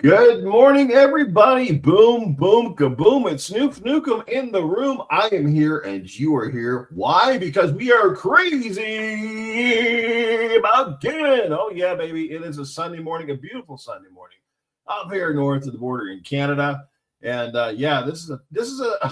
Good morning, everybody. Boom, boom, kaboom. It's Snoop Nukem in the room. I am here and you are here. Why? Because we are crazy again. Oh, yeah, baby. It is a Sunday morning, a beautiful Sunday morning up here north of the border in Canada. And yeah, this is a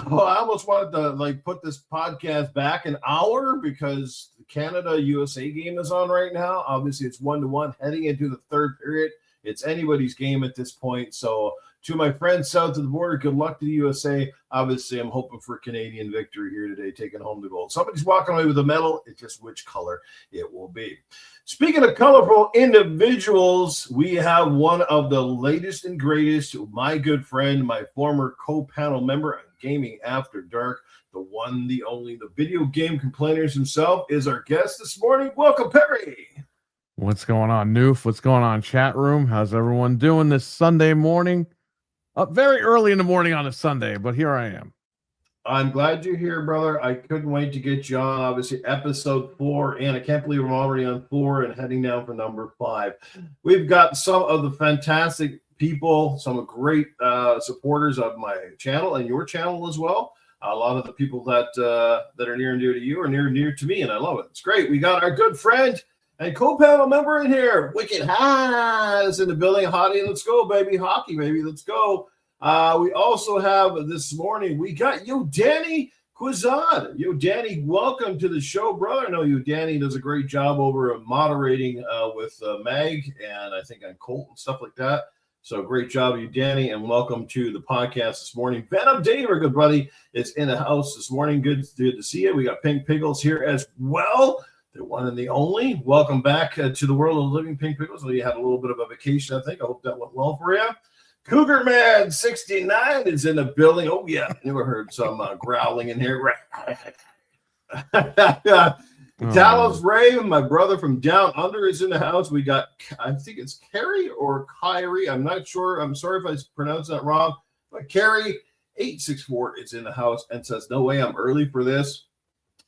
oh, I almost wanted to put this podcast back an hour because the Canada USA game is on right now. Obviously, it's 1-1 heading into the third period. It's anybody's game at this point. So to my friends south of the border, good luck to the USA. Obviously, I'm hoping for Canadian victory here today, taking home the gold. Somebody's walking away with a medal. It's just which color it will be. Speaking of colorful individuals, we have one of the latest and greatest, my good friend, my former co-panel member on Gaming After Dark, the one, the only, the video game complainers himself is our guest this morning. Welcome, Perry. What's going on, Noof? What's going on, chat room? How's everyone doing this Sunday morning? Up very early in the morning on a Sunday, but here I am. I'm glad you're here, brother. I couldn't wait to get you on. Obviously, episode 4, and I can't believe I'm already on 4 and heading down for number 5. We've got some of the fantastic people, some great supporters of my channel and your channel as well. A lot of the people that are near and dear to you are near and dear to me, and I love it. It's great. We got our good friend and co-panel member in here, Wicked Has in the building. Hottie, let's go, baby. Hockey, baby, let's go. We also have this morning, we got Yo Danny Quizad. Yo Danny, welcome to the show, brother. I know you, Danny, does a great job over moderating with Mag and I think on Colt and stuff like that. So great job, you, Danny, and welcome to the podcast this morning. Venom Dave, our good buddy, is in the house this morning. Good to see you. We got Pink Pickles here as well. The one and the only. Welcome back to the world of living, Pink Pickles. So you had a little bit of a vacation, I think. I hope that went well for you. Cougar Man 69 is in the building. Oh, yeah. Never heard some growling in here. Dallas Ray, my brother from down under, is in the house. We got, I think it's Carrie or Kyrie. I'm not sure. I'm sorry if I pronounced that wrong. But Carrie 864 is in the house and says, no way, I'm early for this.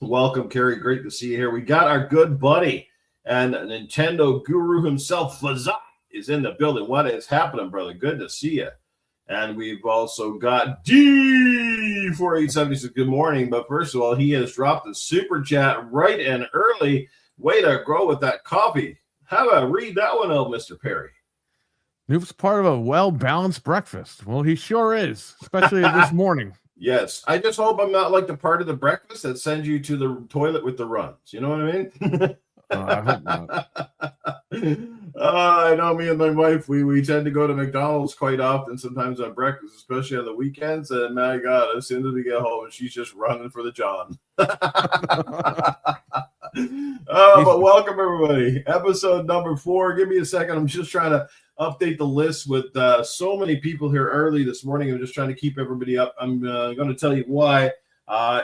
Welcome, Kerry. Great to see you here. We got our good buddy and Nintendo guru himself, Fazat, is in the building. What is happening, brother? Good to see you. And we've also got D4876. Good morning. But first of all, he has dropped a super chat right and early. Way to grow with that coffee. How about read that one out, Mr. Perry? Noof's part of a well-balanced breakfast. Well, he sure is, especially this morning. Yes. I just hope I'm not like the part of the breakfast that sends you to the toilet with the runs. You know what I mean? I hope not. I know me and my wife, we tend to go to McDonald's quite often, sometimes on breakfast, especially on the weekends. And my God, as soon as we get home, she's just running for the John. But welcome, everybody. Episode number 4. Give me a second. I'm just trying to update the list with so many people here early this morning. I'm just trying to keep everybody up. I'm going to tell you why.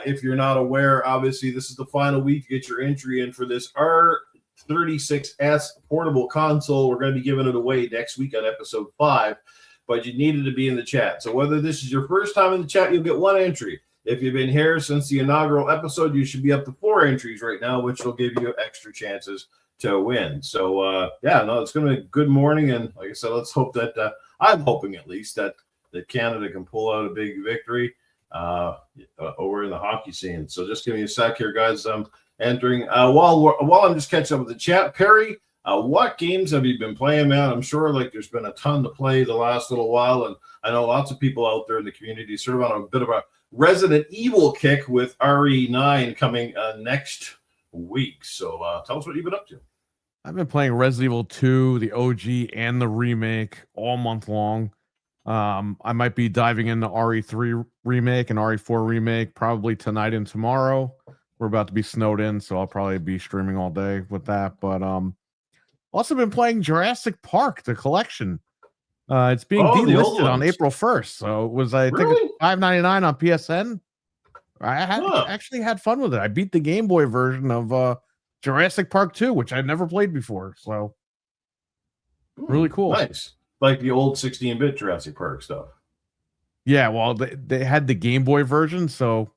If you're not aware, obviously, this is the final week to get your entry in for this R36S Portable Console. We're going to be giving it away next week on episode 5, but you needed to be in the chat. So whether this is your first time in the chat, you'll get 1 entry. If you've been here since the inaugural episode, you should be up to 4 entries right now, which will give you extra chances to win. So yeah, no, it's going to be a good morning, and like I said, let's hope that I'm hoping at least that Canada can pull out a big victory over in the hockey scene. So just give me a sec here, guys. I'm entering while I'm just catching up with the chat. Perry, what games have you been playing, man? I'm sure there's been a ton to play the last little while, and I know lots of people out there in the community sort of on a bit of a Resident Evil kick with RE9 coming next week. So tell us what you've been up to. I've been playing Resident Evil 2, the OG, and the remake all month long. I might be diving into RE3 remake and RE4 remake probably tonight and tomorrow. We're about to be snowed in, so I'll probably be streaming all day with that. But also been playing Jurassic Park, the collection. It's being delisted on April 1st, so it was I think it's $5.99 on PSN. I actually had fun with it. I beat the Game Boy version of Jurassic Park 2, which I'd never played before. So really cool. Nice. Like the old 16-bit Jurassic Park stuff. Yeah, well, they had the Game Boy version, so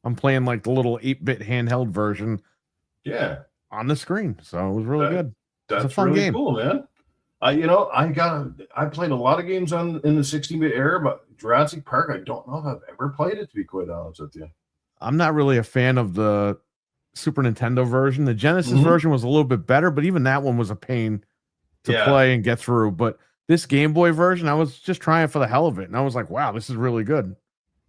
I'm playing like the little 8-bit handheld version. Yeah. On the screen. So it was really good. That's a fun really game. Cool, man. I played a lot of games in the 16-bit era, but Jurassic Park, I don't know if I've ever played it, to be quite honest with you. I'm not really a fan of the Super Nintendo version. The Genesis version was a little bit better, but even that one was a pain to play and get through. But this Game Boy version, I was just trying for the hell of it, and I was like, wow, this is really good.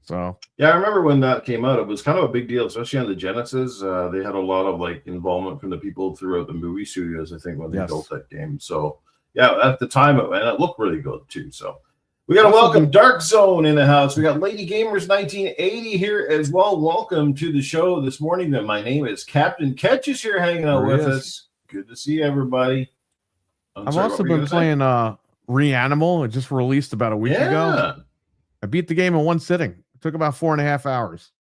So yeah, I remember when that came out, it was kind of a big deal, especially on the Genesis. They had a lot of like involvement from the people throughout the movie studios, I think, when they built that game. So yeah, at the time it looked really good too. So we got to welcome Dark Zone in the house. We got Lady Gamers 1980 here as well. Welcome to the show this morning. My name is Captain Ketch is here hanging out with us. Good to see everybody. I've also been playing Reanimal. It just released about a week ago. I beat the game in one sitting. It took about 4.5 hours.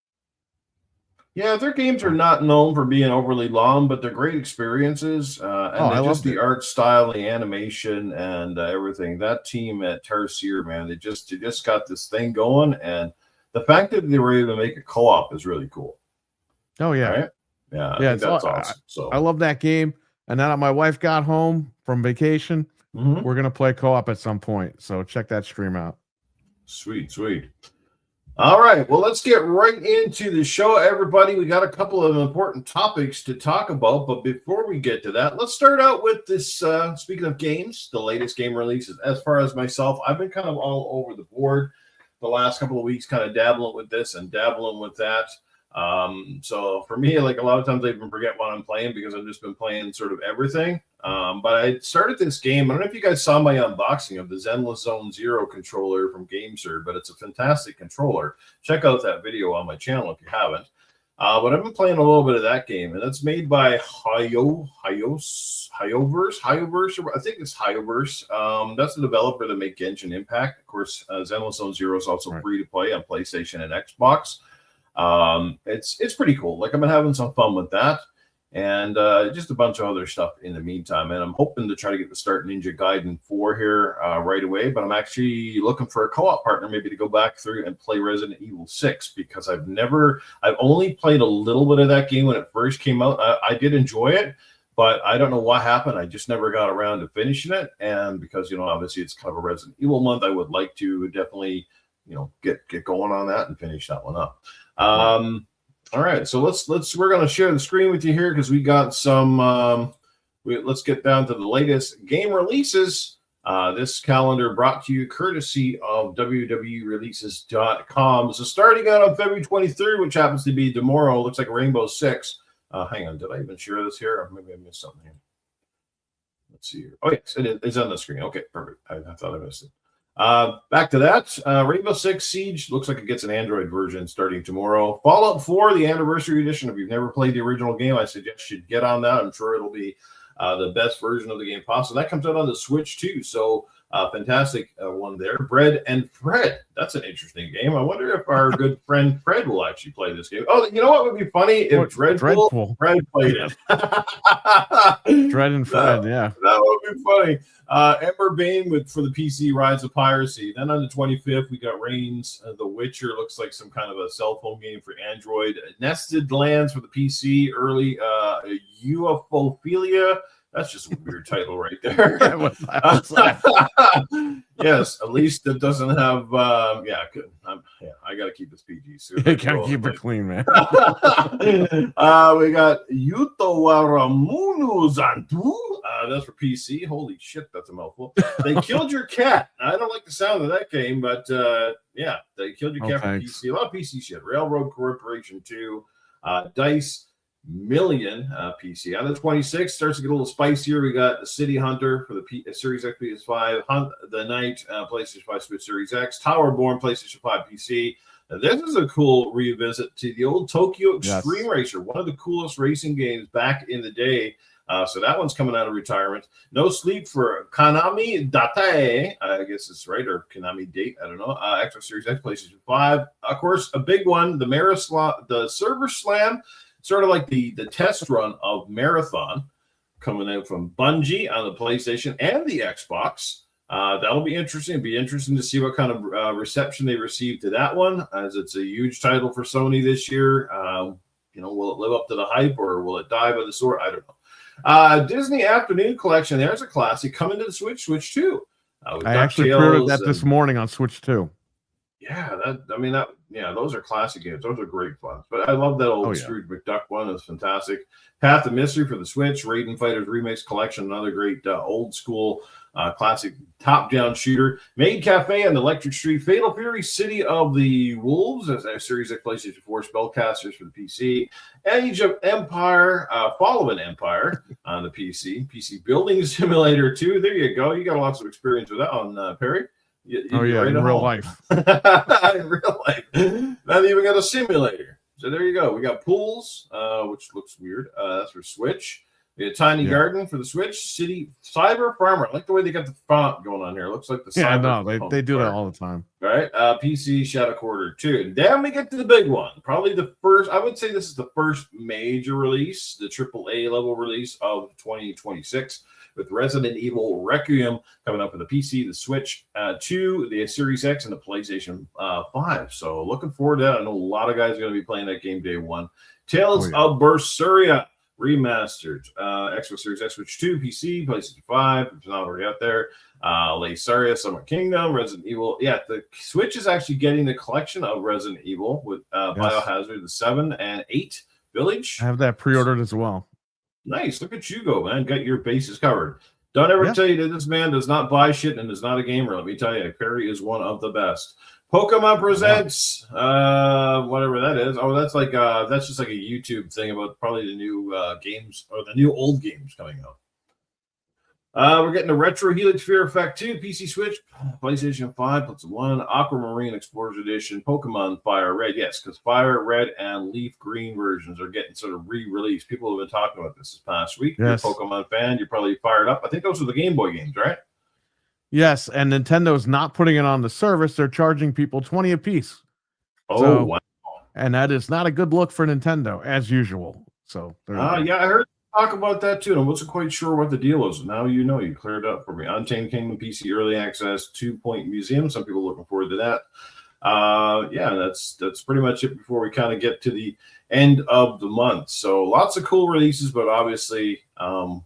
Yeah, their games are not known for being overly long, but they're great experiences. And just the art style, the animation, and everything. That team at Tarsier, man, they just got this thing going, and the fact that they were able to make a co-op is really cool. Oh yeah, right? Yeah, I think that's awesome. So I love that game. And now that my wife got home from vacation, we're gonna play co-op at some point. So check that stream out. Sweet. All right, well, let's get right into the show, everybody. We got a couple of important topics to talk about, but before we get to that, let's start out with this, speaking of games, the latest game releases. As far as myself, I've been kind of all over the board the last couple of weeks, kind of dabbling with this and dabbling with that. So for me, like a lot of times I even forget what I'm playing because I've just been playing sort of everything. But I started this game. I don't know if you guys saw my unboxing of the Zenless Zone Zero controller from GameSir, but it's a fantastic controller. Check out that video on my channel if you haven't. But I've been playing a little bit of that game, and it's made by Hyoverse. I think it's Hyoverse. That's the developer that make Genshin Impact. Of course, Zenless Zone Zero is also free to play on PlayStation and Xbox. It's pretty cool. Like I've been having some fun with that, and just a bunch of other stuff in the meantime. And I'm hoping to try to get the start Ninja Gaiden 4 here right away. But I'm actually looking for a co-op partner, maybe to go back through and play Resident Evil 6 because I've only played a little bit of that game when it first came out. I did enjoy it, but I don't know what happened. I just never got around to finishing it. And because obviously it's kind of a Resident Evil month, I would like to definitely get going on that and finish that one up. All right, so we're going to share the screen with you here because we got some let's get down to the latest game releases. This calendar brought to you courtesy of www.releases.com. So starting out on February 23rd, which happens to be tomorrow, looks like Rainbow Six. Hang on, did I even share this here? Or maybe I missed something here. Let's see here. Oh yes, it's on the screen. Okay, perfect. I thought I missed it. Back to that, Rainbow Six Siege looks like it gets an Android version starting tomorrow. Fallout 4, the anniversary edition. If you've never played the original game, I suggest you get on that. I'm sure it'll be the best version of the game possible. That comes out on the Switch too, so fantastic one there. Bread and Fred. That's an interesting game. I wonder if our good friend Fred will actually play this game. Oh, you know what would be funny if Dreadful Fred played it. Dread and Fred, yeah. That would be funny. Ember Bane for the PC, Rise of Piracy. Then on the 25th, we got Reigns, The Witcher. Looks like some kind of a cell phone game for Android. Nested Lands for the PC, early UFOphilia. That's just a weird title right there. Yes, at least it doesn't have. I got to keep this PG soon. You gotta keep it clean, man. We got Yuto Waramunu Zantu. That's for PC. Holy shit, that's a mouthful. They Killed Your Cat. I don't like the sound of that game, but They Killed Your Cat for PC. A lot of PC shit. Railroad Corporation 2. Dice Million PC. On the 26th, starts to get a little spicier. We got City Hunter for the Series X, PS5, Hunt the Night, PlayStation 5, Switch Series X, Towerborn, PlayStation 5, PC. Now, this is a cool revisit to the old Tokyo Extreme Racer, one of the coolest racing games back in the day. So that one's coming out of retirement. No Sleep for Konami Date, I guess it's right, or Konami Date, I don't know. Xbox Series X, PlayStation 5. Of course, a big one, the Server Slam, sort of like the test run of Marathon, coming out from Bungie on the PlayStation and the Xbox. That'll be interesting. It'll be interesting to see what kind of reception they receive to that one, as it's a huge title for Sony this year. Will it live up to the hype, or will it die by the sword? I don't know. Disney Afternoon Collection. There's a classic coming to the Switch 2. I actually pre-ordered that this morning on Switch 2. Yeah, those are classic games. Those are great fun. But I love that old Scrooge McDuck one. It's fantastic. Path of Mystery for the Switch, Raiden Fighters Remix Collection, another great old school classic top-down shooter. Maid Cafe and Electric Street, Fatal Fury, City of the Wolves, as a series of PlayStation 4 Spellcasters for the PC, Age of Empire, Fall of an Empire on the PC Building Simulator 2. There you go. You got lots of experience with that one, Perry. In real life. In real life. Not even got a simulator. So there you go. We got Pools, which looks weird. That's for Switch. We had Tiny Garden for the Switch. City Cyber Farmer. I like the way they got the font going on here. It looks like the Cyber. They do that all the time. All right. PC Shadow Quarter 2. And then we get to the big one. Probably the first. I would say this is the first major release, the AAA level release of 2026. With Resident Evil Requiem coming up for the PC, the Switch 2, the Series X, and the PlayStation 5. So looking forward to that. I know a lot of guys are going to be playing that game day one. Tales of Berseria Remastered. Xbox Series X, Switch 2, PC, PlayStation 5. It's not already out there. Laceria, Summer Kingdom, Resident Evil. Yeah, the Switch is actually getting the collection of Resident Evil with Biohazard, the 7 and 8 Village. I have that pre-ordered as well. Nice. Look at you go, man. Got your bases covered. Don't ever tell you that this man does not buy shit and is not a gamer. Let me tell you, Perry is one of the best. Pokemon Presents, whatever that is. Oh, that's like that's just like a YouTube thing about probably the new games or the new old games coming out. We're getting the Retro Helix Fear Effect 2, PC Switch, PlayStation 5, plus 1, Aquamarine Explorers Edition, Pokemon Fire Red. Yes, because Fire Red and Leaf Green versions are getting sort of re-released. People have been talking about this past week. Yes. You're a Pokemon fan. You're probably fired up. I think those are the Game Boy games, right? Yes, and Nintendo's not putting it on the service. They're charging people $20 a piece. Oh, wow. And that is not a good look for Nintendo, as usual. So, yeah, I heard talk about that too, and I wasn't quite sure what the deal was. Now you know, you cleared up for me. Untamed Kingdom PC Early Access 2-Point Museum. Some people looking forward to that. That's pretty much it before we kind of get to the end of the month. So lots of cool releases, but obviously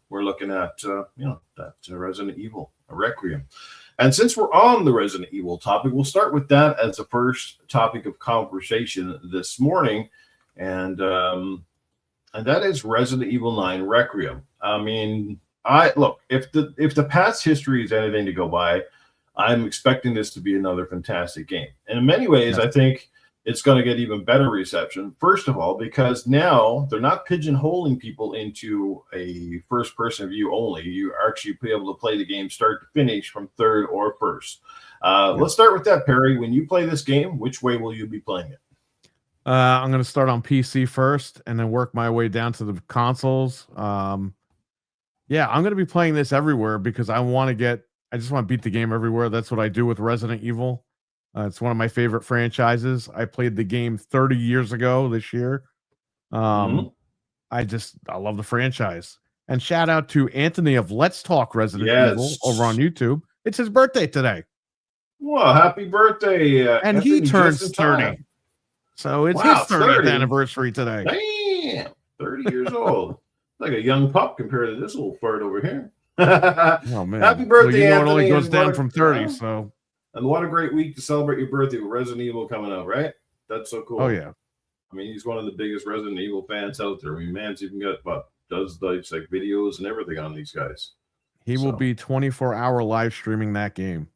we're looking at that Resident Evil Requiem. And since we're on the Resident Evil topic, we'll start with that as the first topic of conversation this morning. And that is Resident Evil 9 Requiem. I mean, if the past history is anything to go by, I'm expecting this to be another fantastic game. And in many ways, I think it's going to get even better reception. First of all, because now they're not pigeonholing people into a first-person view only. You actually be able to play the game start to finish from third or first. Let's start with that, Perry. When you play this game, which way will you be playing it? I'm going to start on PC first and then work my way down to the consoles. I'm going to be playing this everywhere because I just want to beat the game everywhere. That's what I do with Resident Evil. It's one of my favorite franchises. I played the game 30 years ago this year. I love the franchise. And shout out to Anthony of Let's Talk Resident Evil over on YouTube. It's his birthday today. Well, happy birthday. And Anthony, he turns 30. So it's his 30th anniversary today. Damn, 30 years old. Like a young pup compared to this little fart over here. Oh, man. Happy birthday, Anthony. It only goes down from 30, so. And what a great week to celebrate your birthday with Resident Evil coming out, right? That's so cool. Oh, yeah. I mean, he's one of the biggest Resident Evil fans out there. I mean, man's even got, does like videos and everything on these guys. He will be 24-hour live streaming that game.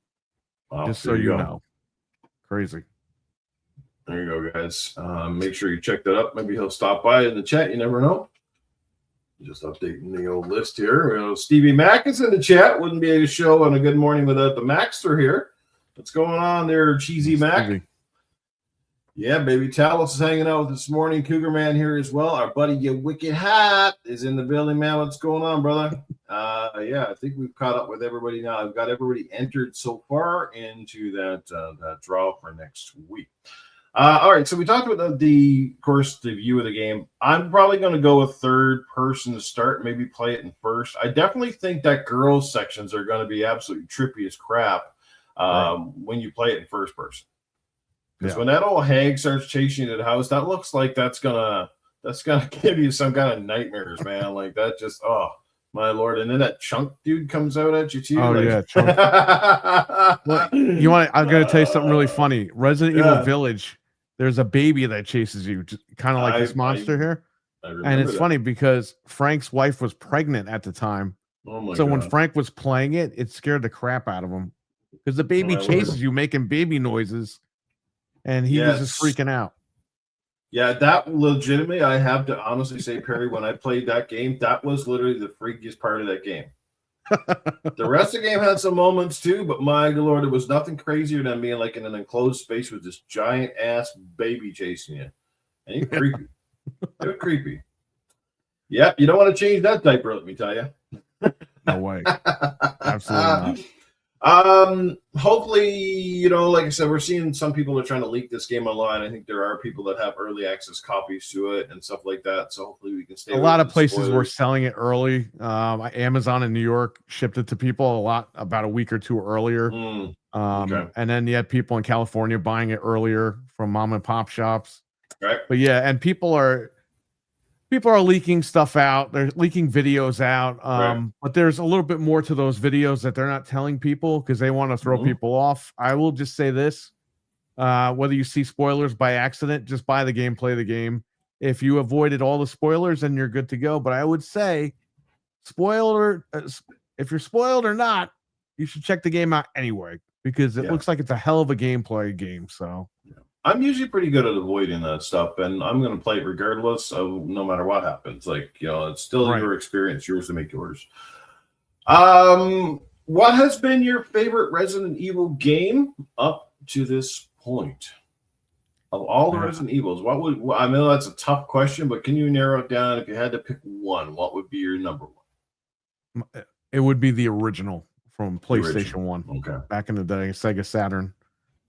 Wow, just so you know. Crazy. There you go, guys. Make sure you check that up. Maybe he'll stop by in the chat. You never know. Just updating the old list here. Stevie Mac is in the chat. Wouldn't be a show on a good morning without the Maxter here. What's going on there, Cheesy Mac? Stevie. Yeah, baby. Talos is hanging out with us this morning. Cougar Man here as well. Our buddy Get Wicked Hat is in the building, man. What's going on, brother? I think we've caught up with everybody now. I've got everybody entered so far into that draw for next week. All right, so we talked about the view of the game. I'm probably going to go with third person to start, maybe play it in first. I definitely think that girls sections are going to be absolutely trippy as crap when you play it in first person. Because when that old hag starts chasing you to the house, that looks like that's gonna give you some kind of nightmares, man. Like that just My lord, and then that chunk dude comes out at you too. Oh like... yeah, Chunk. Well, I'm gonna tell you something really funny. Resident Evil Village. There's a baby that chases you, kind of like this monster here. And it's funny because Frank's wife was pregnant at the time. Oh my so God. when Frank was playing it, it scared the crap out of him because the baby chases you, making baby noises, and he was just freaking out. Yeah, that legitimately, I have to honestly say, Perry, when I played that game, that was literally the freakiest part of that game. The rest of the game had some moments too, but my lord, it was nothing crazier than being like in an enclosed space with this giant ass baby chasing you. And it's creepy. It was creepy. Yep, you don't want to change that diaper, let me tell you. No way. Absolutely not. Hopefully, like I said, we're seeing some people are trying to leak this game online. I think there are people that have early access copies to it and stuff like that. So hopefully we can stay. A lot of places were selling it early. Amazon in New York shipped it to people about a week or two earlier. Okay. And then you had people in California buying it earlier from mom and pop shops. Right. But yeah, and people are leaking stuff out. They're leaking videos out. But there's a little bit more to those videos that they're not telling people because they want to throw people off. I will just say this. Whether you see spoilers by accident, just buy the game, play the game. If you avoided all the spoilers, then you're good to go. But I would say, if you're spoiled or not, you should check the game out anyway because it looks like it's a hell of a gameplay game. So I'm usually pretty good at avoiding that stuff, and I'm going to play it regardless of no matter what happens. It's still your experience, yours to make yours. What has been your favorite Resident Evil game up to this point? Of all the Resident Evils, I know that's a tough question, but can you narrow it down? If you had to pick one, what would be your number one? It would be the original from PlayStation 1. Okay. Back in the day, Sega Saturn.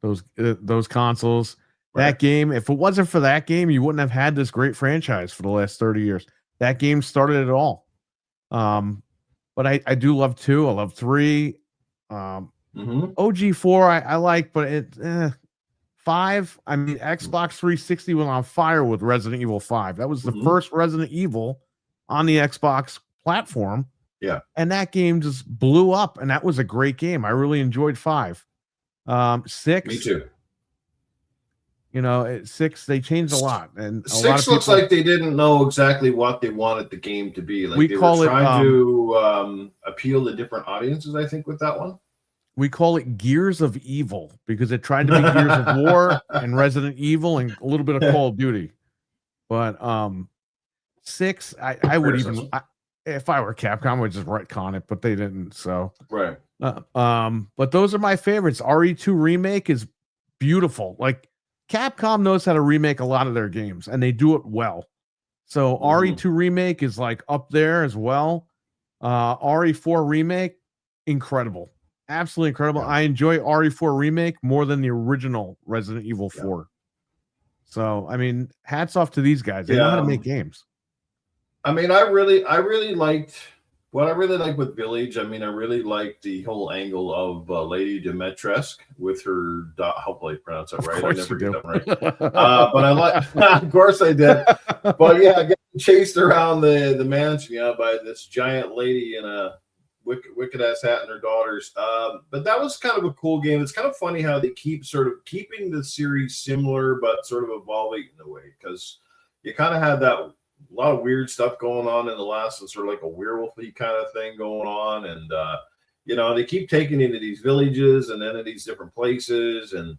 Those consoles. That game, if it wasn't for that game, you wouldn't have had this great franchise for the last 30 years. That game started it all. But I do love 2. I love 3. OG4 I like, but 5. I mean, Xbox 360 was on fire with Resident Evil 5. That was the first Resident Evil on the Xbox platform. Yeah. And that game just blew up, and that was a great game. I really enjoyed 5. 6. Me too. 6, they changed a lot, and 6 looks like they didn't know exactly what they wanted the game to be. Like they were trying to appeal to different audiences, I think, with that one. We call it Gears of Evil because it tried to be Gears of War and Resident Evil and a little bit of Call of Duty. But 6, I would even, if I were Capcom, I would just retcon it, but they didn't. So right. But those are my favorites. RE2 remake is beautiful. Like Capcom knows how to remake a lot of their games, and they do it well. So RE2 remake is like up there as well. RE4 remake, incredible. Absolutely incredible. I enjoy RE4 remake more than the original Resident Evil 4. So, I mean, hats off to these guys. They know how to make games. I mean, I really liked what I really like with Village. I mean, I really liked the whole angle of Lady Dimitrescu with her, hopefully I pronounce that right. I never get that right. But I like, of course I did. But yeah, getting chased around the mansion, by this giant lady in a wicked ass hat and her daughters. But that was kind of a cool game. It's kind of funny how they keep sort of keeping the series similar, but sort of evolving in a way, because you kind of had that a lot of weird stuff going on in the last one, sort of like a werewolfy kind of thing going on. And, they keep taking into these villages and then in these different places. And,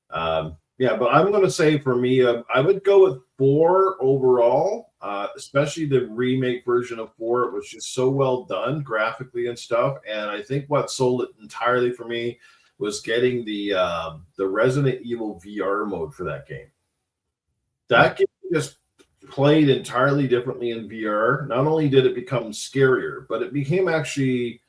but I'm going to say for me, I would go with 4 overall, especially the remake version of 4. It was just so well done graphically and stuff. And I think what sold it entirely for me was getting the Resident Evil VR mode for that game. That game just played entirely differently in VR. Not only did it become scarier, but it became actually,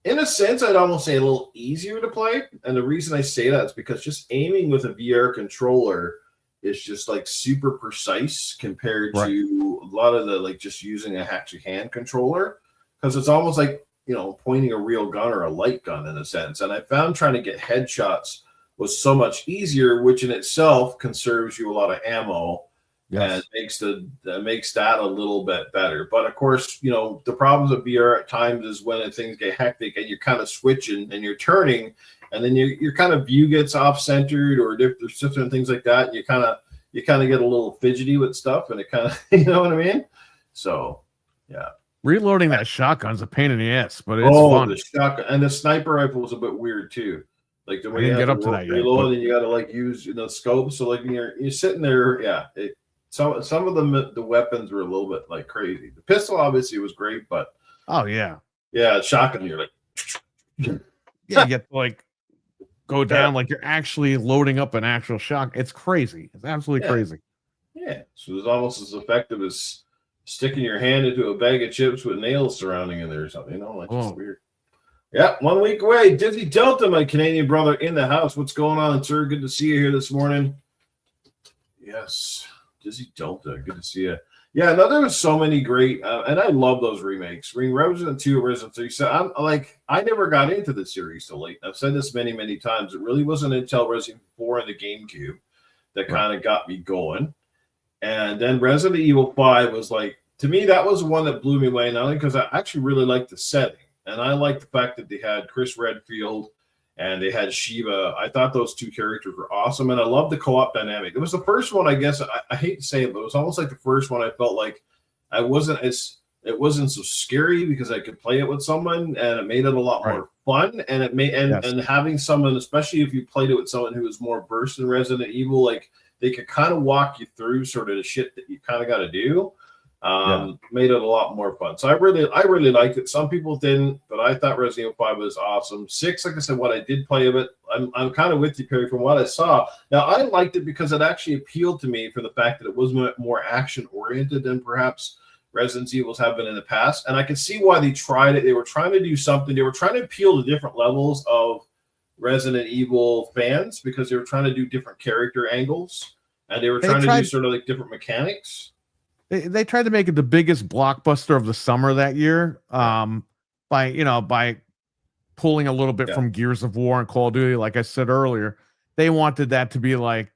in a sense, I'd almost say a little easier to play. And the reason I say that is because just aiming with a VR controller is just like super precise compared to a lot of the just using a actually hand controller, because it's almost like pointing a real gun or a light gun in a sense. And I found trying to get headshots was so much easier, which in itself conserves you a lot of ammo. Yes. and makes that a little bit better. But of course, the problems of VR at times is when things get hectic and you're kind of switching and you're turning, and then your kind of view gets off centered, or there's different things like that. And you kind of get a little fidgety with stuff, and it kind of you know what I mean. So yeah. Reloading that shotgun's a pain in the ass, but it's Oh, fun. the shotgun and the sniper rifle was a bit weird too. Like the I way you didn't have get to up to that yet, reload, but and you got to like use scope. So like when you're sitting there, yeah. Some of the weapons were a little bit like crazy. The pistol obviously was great, but oh yeah, shotgun, you're like yeah, you get to like go down like you're actually loading up an actual shot. It's crazy. It's absolutely crazy. Yeah, so it's almost as effective as sticking your hand into a bag of chips with nails surrounding in there or something. Like just weird. Yeah, 1 week away. Dizzy Delta, my Canadian brother, in the house. What's going on, sir? Good to see you here this morning. Yes, Dizzy Delta, good to see you. Yeah, no, there was so many great, and I love those remakes. Resident 2, Resident 3. So I never got into the series till late. I've said this many, many times. It really wasn't until Resident 4 and the GameCube that kind of got me going. And then Resident Evil 5 was like, to me, that was one that blew me away, not only because I actually really liked the setting. And I like the fact that they had Chris Redfield and they had Shiva. I thought those two characters were awesome. And I love the co-op dynamic. It was the first one, I guess, I hate to say it, but it was almost like the first one I felt like it wasn't so scary because I could play it with someone, and it made it a lot more fun. And it made and having someone, especially if you played it with someone who was more versed in Resident Evil, like they could kind of walk you through sort of the shit that you kind of got to do. Made it a lot more fun. So I really liked it. Some people didn't, but I thought Resident Evil 5 was awesome. 6, like I said, what I did play of it, I'm kind of with you, Perry, from what I saw. Now I liked it because it actually appealed to me for the fact that it was more action oriented than perhaps Resident Evils have been in the past. And I can see why they tried it. They were trying to do something. They were trying to appeal to different levels of Resident Evil fans because they were trying to do different character angles, and they were trying to do sort of like different mechanics. They tried to make it the biggest blockbuster of the summer that year, by pulling a little bit from Gears of War and Call of Duty. Like I said earlier, they wanted that to be like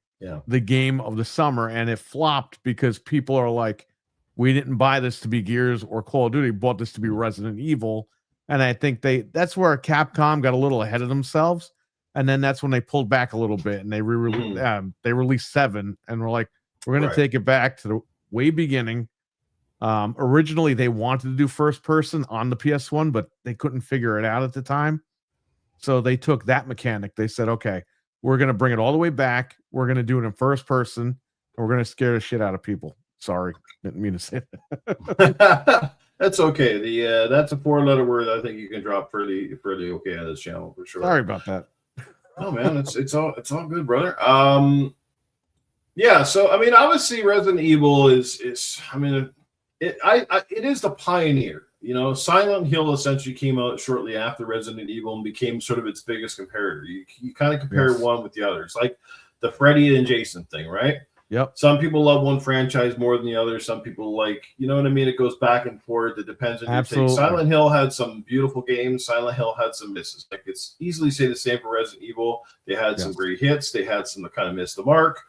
the game of the summer, and it flopped because people are like, we didn't buy this to be Gears or Call of Duty, bought this to be Resident Evil. And I think that's where Capcom got a little ahead of themselves. And then that's when they pulled back a little bit, and they released 7, and we're like, we're going to take it back to the way beginning. Originally, they wanted to do first person on the PS1, but they couldn't figure it out at the time. So they took that mechanic. They said, okay, we're going to bring it all the way back. We're going to do it in first person, and we're going to scare the shit out of people. Sorry, didn't mean to say that. That's okay. That's a 4-letter word I think you can drop fairly okay on this channel for sure. Sorry about that. Oh man, it's all good, brother. Yeah, so I mean, obviously Resident Evil is I mean, it is the pioneer. Silent Hill essentially came out shortly after Resident Evil and became sort of its biggest comparator. You kind of compare one with the others, like the Freddy and Jason thing, right? Yep. Some people love one franchise more than the other. Some people like, you know what I mean? It goes back and forth. It depends on your take. Silent Hill had some beautiful games. Silent Hill had some misses. Like, it's easily say the same for Resident Evil. They had some great hits. They had some that kind of missed the mark.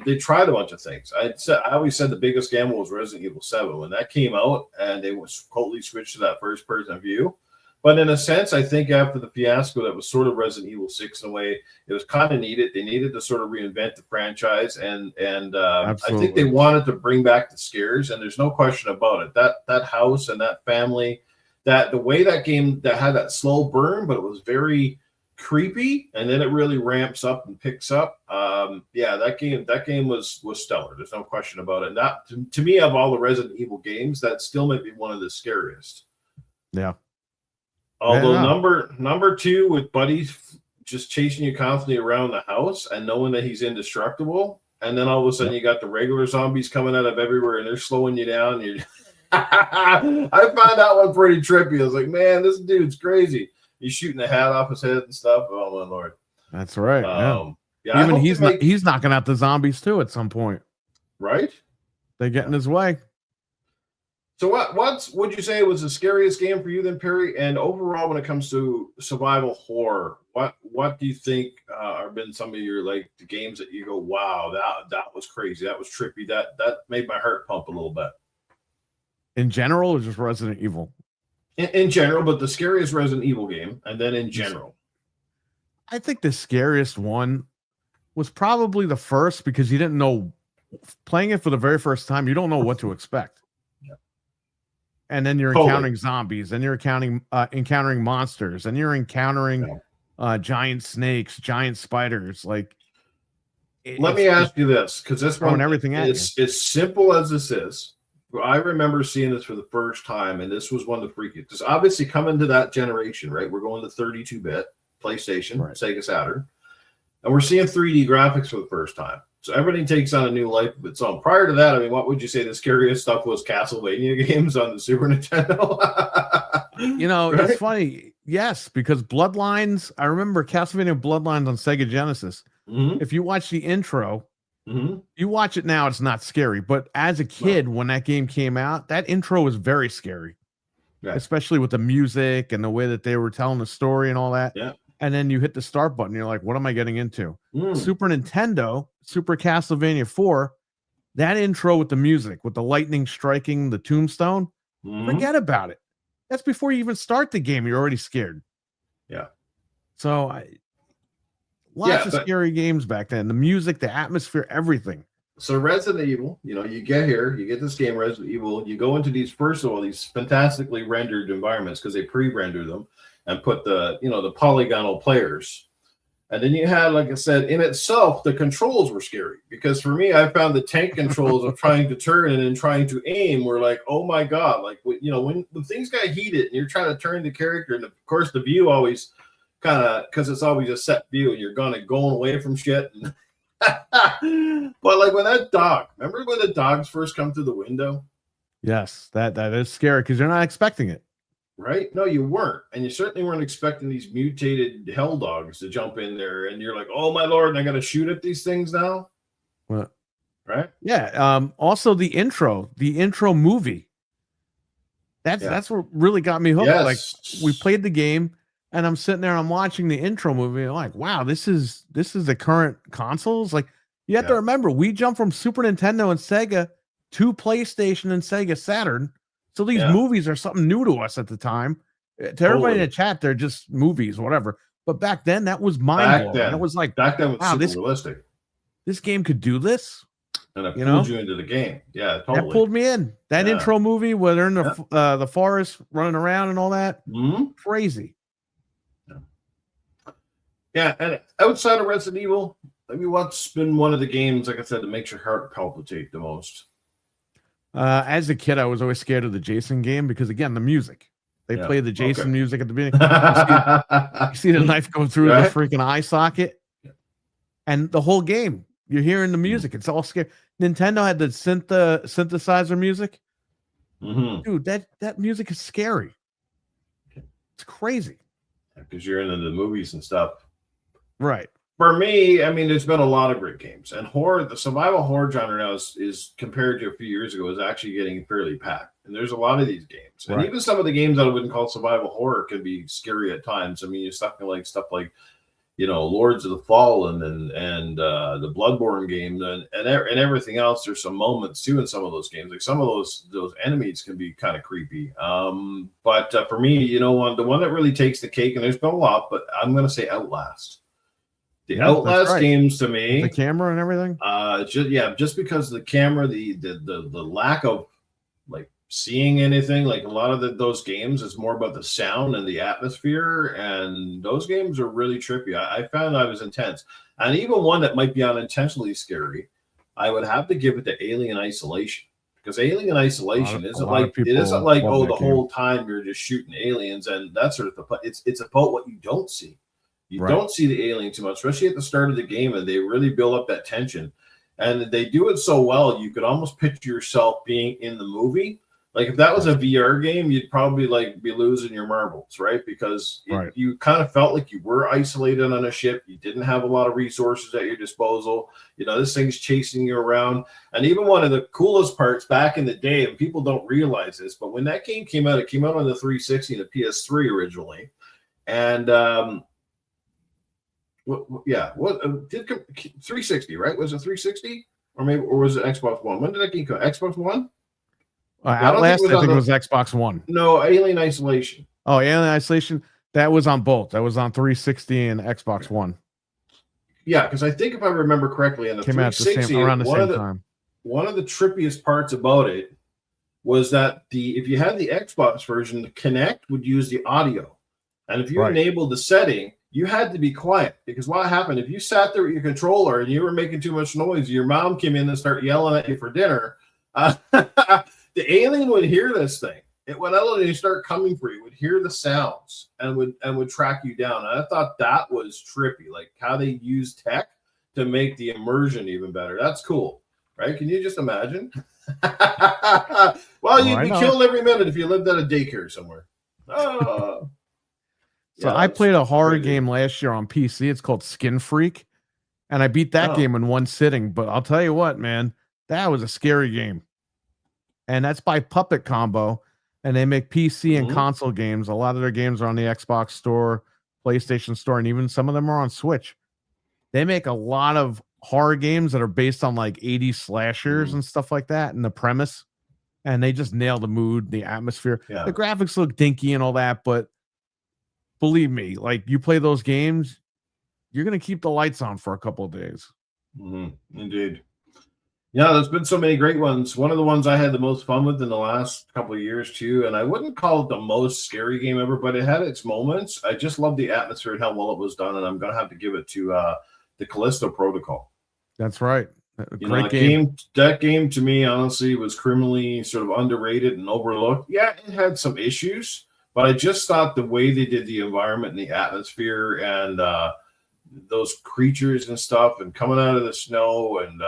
They tried a bunch of things. I always said the biggest gamble was Resident Evil 7 when that came out, and they was totally switched to that first person view. But in a sense, I think after the fiasco that was sort of Resident Evil 6 in a way, it was kind of needed. They needed to sort of reinvent the franchise, and I think they wanted to bring back the scares, and there's no question about it. That house and that family, that the way that game that had that slow burn, but it was very creepy, and then it really ramps up and picks up. That game was stellar. There's no question about it. That to me, of all the Resident Evil games, that still might be one of the scariest. Yeah. Although number 2 with Buddy just chasing you constantly around the house and knowing that he's indestructible, and then all of a sudden you got the regular zombies coming out of everywhere and they're slowing you down. I found that one pretty trippy. I was like, man, this dude's crazy. He's shooting the hat off his head and stuff. Oh my lord. That's right. Even he's knocking out the zombies too at some point. Right? They get in his way. So what would you say was the scariest game for you then, Perry? And overall, when it comes to survival horror, what do you think are have been some of your like the games that you go, wow, that was crazy, that was trippy, that made my heart pump a little bit? In general, or just Resident Evil? In general, but the scariest Resident Evil game, and then in general. I think the scariest one was probably the first, because you didn't know, playing it for the very first time, you don't know what to expect. Yeah. And then you're encountering zombies, and you're encountering monsters, and you're encountering giant snakes, giant spiders. Like, let me ask you this, because this one, everything it's as simple as this is. I remember seeing this for the first time, and this was one of the freakiest. Because obviously, coming to that generation, right? We're going to 32-bit PlayStation, Sega Saturn, and we're seeing 3D graphics for the first time. So everything takes on a new life of its own. Prior to that, I mean, what would you say the scariest stuff was? Castlevania games on the Super Nintendo. Right? It's funny. Yes, because Bloodlines. I remember Castlevania Bloodlines on Sega Genesis. Mm-hmm. If you watch the intro. Mm-hmm. You watch it now, it's not scary. But as a kid, when that game came out, that intro was very scary, especially with the music and the way that they were telling the story and all that. Yeah. And then you hit the start button. You're like, what am I getting into? Super Nintendo, Super Castlevania 4, that intro with the music, with the lightning striking the tombstone, forget about it. That's before you even start the game. You're already scared. Yeah. So lots of scary games back then. The music, the atmosphere, everything. So Resident Evil, you get here, you get this game, Resident Evil, you go into these, first of all, these fantastically rendered environments, because they pre-render them and put the polygonal players. And then you had, like I said, in itself, the controls were scary. Because for me, I found the tank controls of trying to turn and then trying to aim were like, oh my God. Like, when things got heated and you're trying to turn the character, and of course the view always kind of, because it's always a set view and you're going away from shit. But like when that dog, remember when the dogs first come through the window? Yes, that is scary because you're not expecting it. Right? No, you weren't. And you certainly weren't expecting these mutated hell dogs to jump in there. And you're like, oh my Lord, and I got to shoot at these things now. Well, right? Yeah. Also the intro movie. That's what really got me hooked. Yes. Like we played the game. And I'm sitting there, I'm watching the intro movie, and I'm like, wow, this is the current consoles. Like, you have to remember, we jumped from Super Nintendo and Sega to PlayStation and Sega Saturn. So these movies are something new to us at the time. To everybody in the chat, they're just movies, whatever. But back then, that was mind blowing. It was like, back then was wow, super realistic. This game could do this. And it pulled you into the game. Yeah, totally. That pulled me in. That intro movie where they're in the forest running around and all that. Crazy. Yeah, and outside of Resident Evil, what's been one of the games, like I said, that makes your heart palpitate the most? As a kid, I was always scared of the Jason game because, again, the music. They play the Jason music at the beginning. You see the knife go through the freaking eye socket. And the whole game, you're hearing the music. It's all scary. Nintendo had the synthesizer music. Dude, that music is scary. It's crazy. Because you're into the movies and stuff. Right. For me, I mean, there's been a lot of great games. And the survival horror genre now is compared to a few years ago, is actually getting fairly packed. And there's a lot of these games. And even some of the games that I wouldn't call survival horror can be scary at times. I mean, you're stuck in stuff like, Lords of the Fallen and the Bloodborne game and everything else. There's some moments too in some of those games. Like some of those enemies can be kind of creepy. But for me, the one that really takes the cake, and there's been a lot, but I'm going to say Outlast. The Outlast games to me, the camera and everything. Just because the camera, the lack of seeing anything, like a lot of those games is more about the sound and the atmosphere, and those games are really trippy. I found I was intense, and even one that might be unintentionally scary, I would have to give it to Alien Isolation, because Alien Isolation isn't like the whole time you're just shooting aliens and that sort of stuff. It's about what you don't see. You don't see the alien too much, especially at the start of the game, and they really build up that tension, and they do it so well you could almost picture yourself being in the movie. Like if that was a VR game, you'd probably be losing your marbles, right? Because you kind of felt like you were isolated on a ship. You didn't have a lot of resources at your disposal. This thing's chasing you around. And even one of the coolest parts back in the day, and people don't realize this, but when that game came out, it came out on the 360 and the PS3 originally. And Yeah, what did 360, right? Was it 360 or was it Xbox One? When did that game come? Xbox One? Yeah, Outlast, I think it was Xbox One. No, Alien Isolation. Oh, Alien Isolation, that was on both. That was on 360 and Xbox One. Yeah, because I think if I remember correctly, in the came 360, out around the same time. One of the trippiest parts about it was that if you had the Xbox version, the Kinect would use the audio, and if you enabled the setting, you had to be quiet, because what happened if you sat there with your controller and you were making too much noise, your mom came in and started yelling at you for dinner. The alien would hear this thing. It would literally start coming for you, would hear the sounds and would track you down. And I thought that was trippy, like how they use tech to make the immersion even better. That's cool, right? Can you just imagine? Well, you'd be killed every minute if you lived at a daycare somewhere. Oh. So I played a horror game last year on PC. It's called Skin Freak, and I beat that game in one sitting. But I'll tell you what, man, that was a scary game. And that's by Puppet Combo, and they make PC and console games. A lot of their games are on the Xbox Store, PlayStation Store, and even some of them are on Switch. They make a lot of horror games that are based on like 80s slashers and stuff like that, and the premise. And they just nail the mood, the atmosphere. Yeah. The graphics look dinky and all that, but believe me, like you play those games, you're going to keep the lights on for a couple of days. Indeed. Yeah, there's been so many great ones. One of the ones I had the most fun with in the last couple of years too, and I wouldn't call it the most scary game ever, but it had its moments. I just love the atmosphere and how well it was done, and I'm going to have to give it to the Callisto Protocol. That's right. Great game. That game to me, honestly, was criminally sort of underrated and overlooked. Yeah, it had some issues, but I just thought the way they did the environment and the atmosphere and those creatures and stuff and coming out of the snow and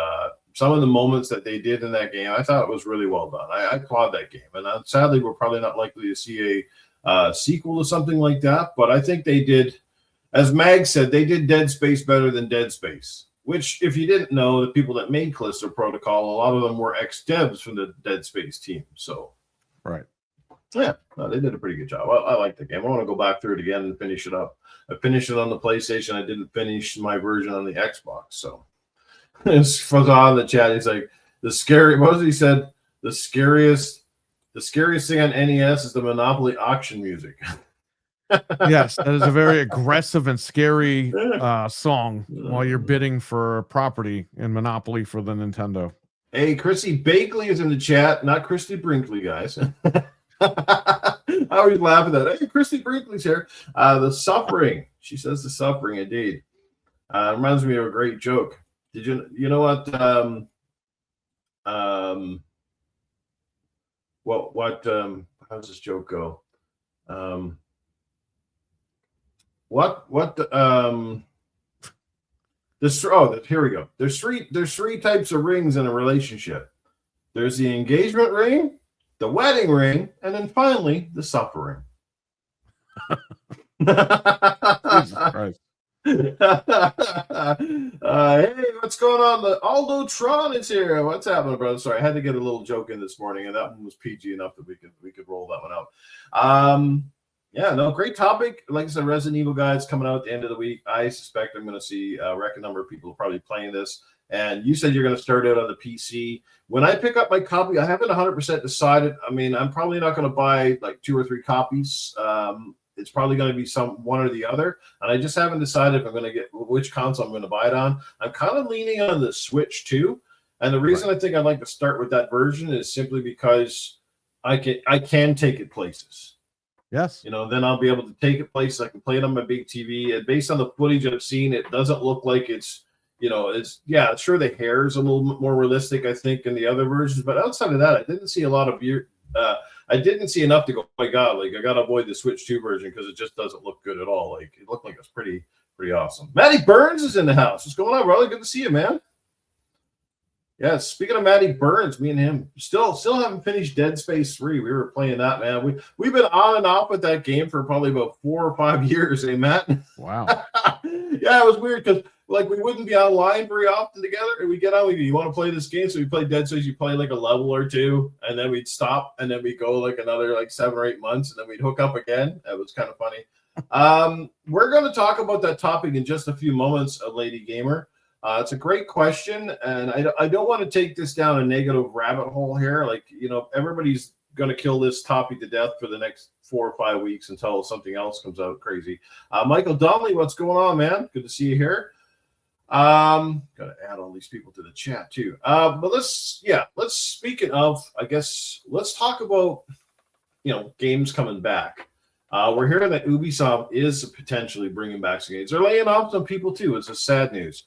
some of the moments that they did in that game, I thought it was really well done. I applaud that game. And sadly, we're probably not likely to see a sequel to something like that. But I think they did, as Mag said, they did Dead Space better than Dead Space. Which, if you didn't know, the people that made Callisto Protocol, a lot of them were ex-devs from the Dead Space team. So, yeah, they did a pretty good job. I like the game. I want to go back through it again and finish it up. I finished it on the PlayStation. I didn't finish my version on the Xbox. So, it's from on the chat. He's like, what was he said? The scariest thing on NES is the Monopoly auction music. Yes, that is a very aggressive and scary song while you're bidding for property in Monopoly for the Nintendo. Hey, Chrissy Bakley is in the chat, not Christy Brinkley, guys. I always laugh at that. Hey, Christy Brinkley's here. The Suffering. She says the Suffering, indeed. Reminds me of a great joke. Did you know what? How does this joke go? Here we go. There's three types of rings in a relationship. There's the engagement ring, the wedding ring, and then finally the suffering. Jesus Christ. Hey, what's going on? The Aldo Tron is here. What's happening, brother? Sorry, I had to get a little joke in this morning, and that one was PG enough that we could roll that one out. Yeah, no, great topic. Like I said, Resident Evil guys coming out at the end of the week. I suspect I'm going to see a record number of people probably playing this. And you said you're going to start out on the PC. When I pick up my copy, I haven't 100% decided. I mean, I'm probably not going to buy like 2 or 3 copies. It's probably going to be one or the other. And I just haven't decided if I'm going to get which console I'm going to buy it on. I'm kind of leaning on the Switch too. And the reason I think I'd like to start with that version is simply because I can take it places. Yes. Then I'll be able to take it places. I can play it on my big TV. And based on the footage I've seen, it doesn't look like it's, sure, the hair is a little bit more realistic, I think, in the other versions. But outside of that, I didn't see a lot of I didn't see enough to go, oh my God, like I got to avoid the Switch 2 version because it just doesn't look good at all. Like it looked like it's pretty awesome. Matty Burns is in the house. What's going on, brother? Good to see you, man. Yeah, speaking of Matty Burns, me and him still haven't finished Dead Space 3. We were playing that, man. We've been on and off with that game for probably about 4 or 5 years, eh, Matt? Wow. Yeah, it was weird because we wouldn't be online very often together. And we get on, you want to play this game? So we play Dead Space, you play like a level or two, and then we'd stop, and then we'd go like another 7 or 8 months, and then we'd hook up again. That was kind of funny. We're going to talk about that topic in just a few moments, Lady Gamer. It's a great question, and I don't want to take this down a negative rabbit hole here. Like, everybody's going to kill this topic to death for the next 4 or 5 weeks until something else comes out crazy. Michael Donnelly, what's going on, man? Good to see you here. Got to add all these people to the chat too. But let's speaking of, I guess let's talk about games coming back. We're hearing that Ubisoft is potentially bringing back some games. They're laying off some people too. It's a sad news,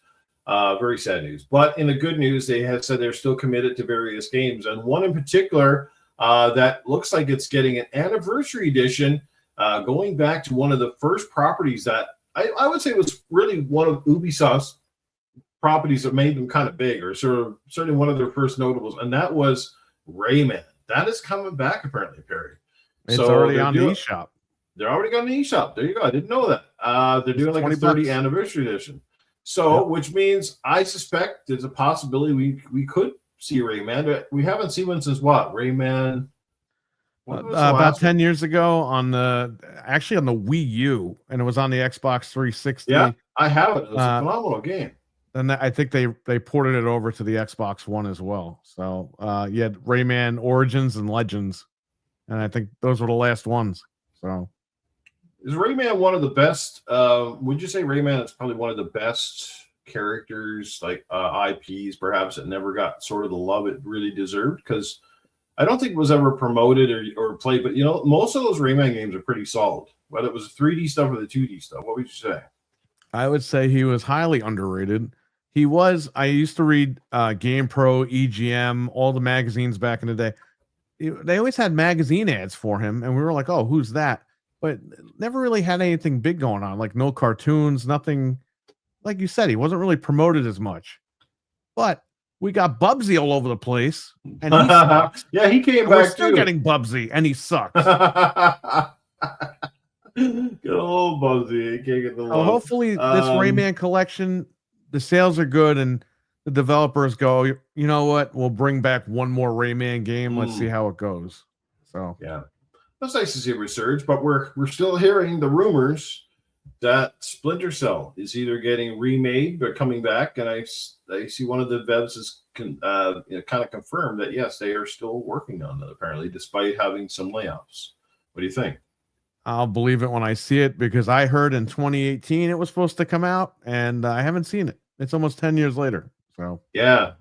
very sad news. But in the good news, they have said they're still committed to various games, and one in particular that looks like it's getting an anniversary edition, going back to one of the first properties that I would say was really one of Ubisoft's properties that made them kind of big, or certainly one of their first notables, and that was Rayman. That is coming back apparently, Perry. It's already on the eShop. They're already got an eShop. There you go. I didn't know that. They're doing like a 30 anniversary edition. So, yep. Which means I suspect there's a possibility we could see Rayman. We haven't seen one since what? Rayman? About 10 years ago on the Wii U, and it was on the Xbox 360. Yeah, I have it. It's a phenomenal game. And I think they ported it over to the Xbox One as well. So you had Rayman Origins and Legends, and I think those were the last ones. So is Rayman one of the best? Would you say Rayman is probably one of the best characters, like IPs, perhaps, that never got sort of the love it really deserved? Because I don't think it was ever promoted or played, but most of those Rayman games are pretty solid. Whether it was the 3D stuff or the 2D stuff, what would you say? I would say he was highly underrated. He was. I used to read GamePro, EGM, all the magazines back in the day. They always had magazine ads for him, and we were like, "Oh, who's that?" But never really had anything big going on, like no cartoons, nothing. Like you said, he wasn't really promoted as much. But we got Bubsy all over the place, and he sucks. Yeah, he came back. We're still getting Bubsy, and he sucks. Good old Bubsy. He can't get the love. Hopefully, this Rayman collection, the sales are good, and the developers go, you know what? We'll bring back one more Rayman game. Let's see how it goes. So yeah, that's nice to see a resurge, but we're still hearing the rumors that Splinter Cell is either getting remade or coming back, and I see one of the devs is kind of confirmed that yes, they are still working on it apparently, despite having some layoffs. What do you think? I'll believe it when I see it, because I heard in 2018 it was supposed to come out, and I haven't seen it. It's almost 10 years later. So yeah,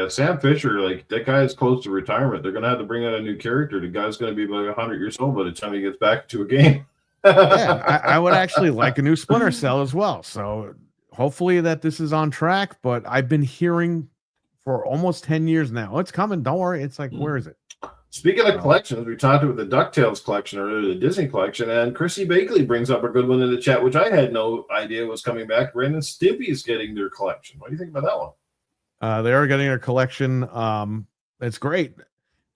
Sam Fisher, like that guy is close to retirement. They're gonna have to bring out a new character. The guy's gonna be about 100 years old by the time he gets back to a game. Yeah, I would actually like a new Splinter Cell as well. So hopefully that this is on track. But I've been hearing for almost 10 years now, it's coming. Don't worry. It's like, where is it? Speaking of collections, we talked about the DuckTales collection or the Disney collection, and Chrissy Bakley brings up a good one in the chat, which I had no idea was coming back. Ren and Stimpy is getting their collection. What do you think about that one? They are getting a collection. It's great.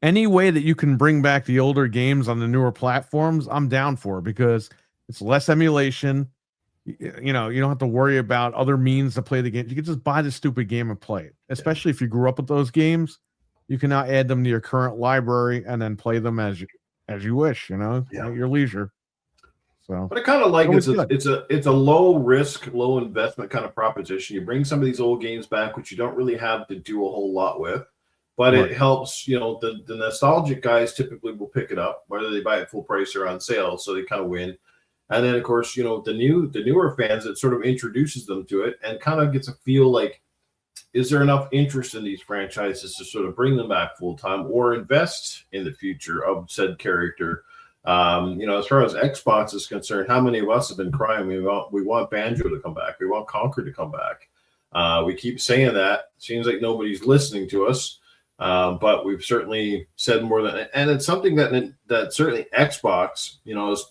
Any way that you can bring back the older games on the newer platforms, I'm down for, because it's less emulation. You don't have to worry about other means to play the game. You can just buy the stupid game and play it, especially if you grew up with those games. You can now add them to your current library and then play them as you wish, at your leisure. So, but I kind of like it's a low risk, low investment kind of proposition. You bring some of these old games back, which you don't really have to do a whole lot with, but it helps. The nostalgic guys typically will pick it up, whether they buy it full price or on sale, so they kind of win. And then of course, the newer fans, it sort of introduces them to it and kind of gets a feel like, is there enough interest in these franchises to sort of bring them back full time or invest in the future of said character? As far as Xbox is concerned, how many of us have been crying? We want Banjo to come back. We want Conquer to come back. We keep saying that. Seems like nobody's listening to us. But we've certainly said more than, and it's something that certainly Xbox,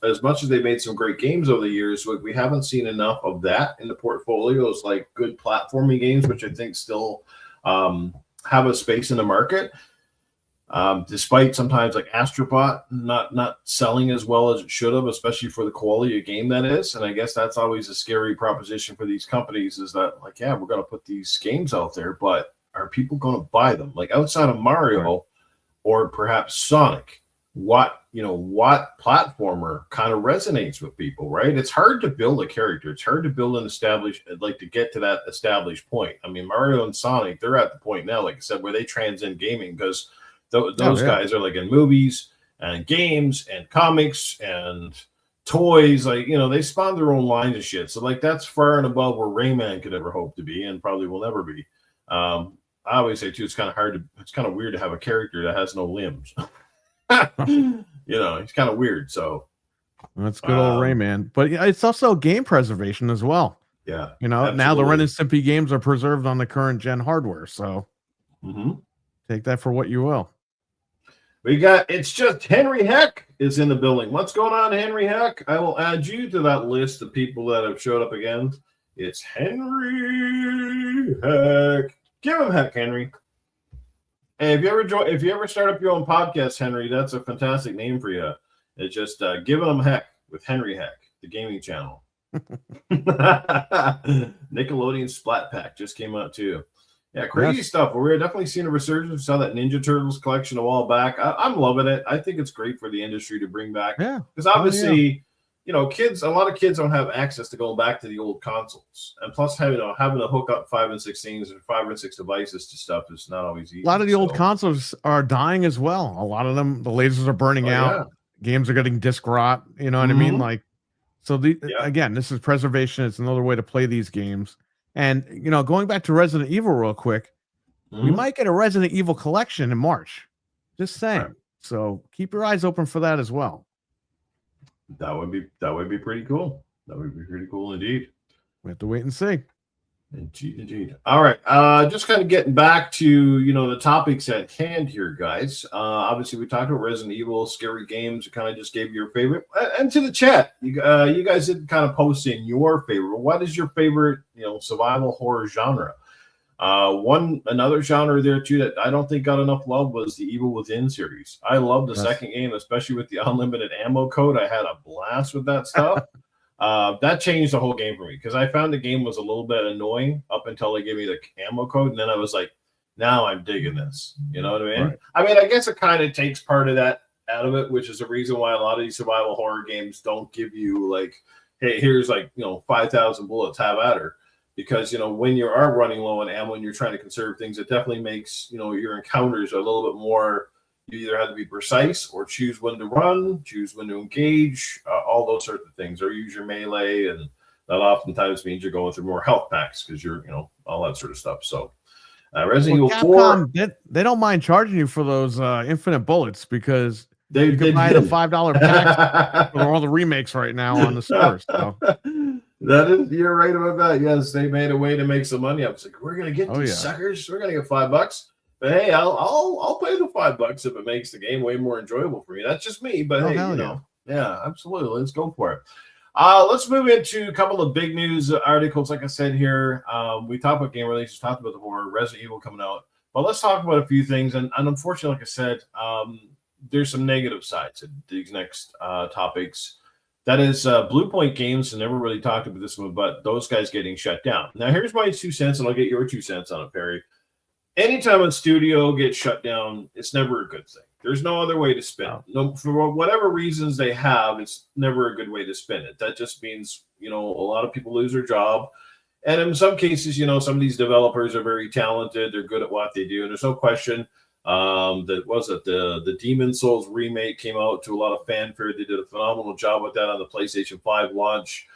as much as they made some great games over the years, we haven't seen enough of that in the portfolios, like good platforming games, which I think still have a space in the market. Despite sometimes like Astrobot not selling as well as it should have, especially for the quality of game that is. And I guess that's always a scary proposition for these companies, is that like, yeah, we're going to put these games out there, but are people going to buy them? Like outside of Mario or perhaps Sonic, what what platformer kind of resonates with people, right? It's hard to build a character. It's hard to build an to get to that established point. I mean, Mario and Sonic, they're at the point now, like I said, where they transcend gaming because those guys are like in movies and games and comics and toys. Like, they spawn their own lines of shit. So like that's far and above where Rayman could ever hope to be and probably will never be. I always say too, it's kind of weird to have a character that has no limbs. It's kind of weird. So that's good old Rayman, but it's also game preservation as well. Yeah, now the Ren and Stimpy games are preserved on the current gen hardware, so take that for what you will. It's just Henry Heck is in the building. What's going on, Henry Heck? I will add you to that list of people that have showed up again. It's Henry Heck. Give him heck, Henry. Hey, if you ever start up your own podcast, Henry, that's a fantastic name for you. It's just giving them heck with Henry Heck, the gaming channel. Nickelodeon Splat Pack just came out too. Yeah, crazy stuff. We're definitely seeing a resurgence. We saw that Ninja Turtles collection a while back. I'm loving it. I think it's great for the industry to bring back. Yeah, because obviously, a lot of kids don't have access to go back to the old consoles, and plus having to hook up 5 and 16s or 5 or 6 devices to stuff is not always easy. A lot of the old consoles are dying as well. A lot of them, the lasers are burning out. Yeah. Games are getting disc rot. You know what I mean? Like, so again, this is preservation. It's another way to play these games. And going back to Resident Evil real quick, we might get a Resident Evil collection in March. Just saying. Right. So keep your eyes open for that as well. That would be pretty cool. That would be pretty cool indeed. We have to wait and see. Indeed. All right. Just kind of getting back to the topics at hand here, guys. Obviously, we talked about Resident Evil, scary games. We kind of just gave your favorite, and to the chat, you guys did kind of post in your favorite. What is your favorite, survival horror genre? Another genre there too that I don't think got enough love was the Evil Within series. I love the second game, especially with the unlimited ammo code. I had a blast with that stuff. That changed the whole game for me because I found the game was a little bit annoying up until they gave me the ammo code, and then I was like, now I'm digging this. You know what I mean? Right. I mean, I guess it kind of takes part of that out of it, which is the reason why a lot of these survival horror games don't give you like, hey, here's 5,000 bullets, have at her. Because, when you are running low on ammo and you're trying to conserve things, it definitely makes, your encounters a little bit more, you either have to be precise or choose when to run, choose when to engage, all those sorts of things, or use your melee. And that oftentimes means you're going through more health packs because you're, all that sort of stuff. So Resident Evil 4. They don't mind charging you for those infinite bullets because you can buy the $5 packs for all the remakes right now on the stores. So. You're right about that. Yes, they made a way to make some money. I was like, we're gonna get these suckers. We're gonna get $5. But hey, I'll pay the $5 if it makes the game way more enjoyable for me. That's just me. But yeah, absolutely. Let's go for it. Let's move into a couple of big news articles. Like I said here, we talked about game releases, talked about the horror, Resident Evil coming out. But let's talk about a few things. And unfortunately, like I said, there's some negative sides to these next topics. That is Blue Point Games, and never really talked about this one, but those guys getting shut down. Now, here's my 2 cents, and I'll get your 2 cents on it, Perry. Anytime a studio gets shut down, it's never a good thing. There's no other way to spin it. No, for whatever reasons they have, it's never a good way to spin it. That just means, a lot of people lose their job. And in some cases, some of these developers are very talented. They're good at what they do, and there's no question. The Demon Souls remake came out to a lot of fanfare. They did a phenomenal job with that on the PlayStation 5 launch.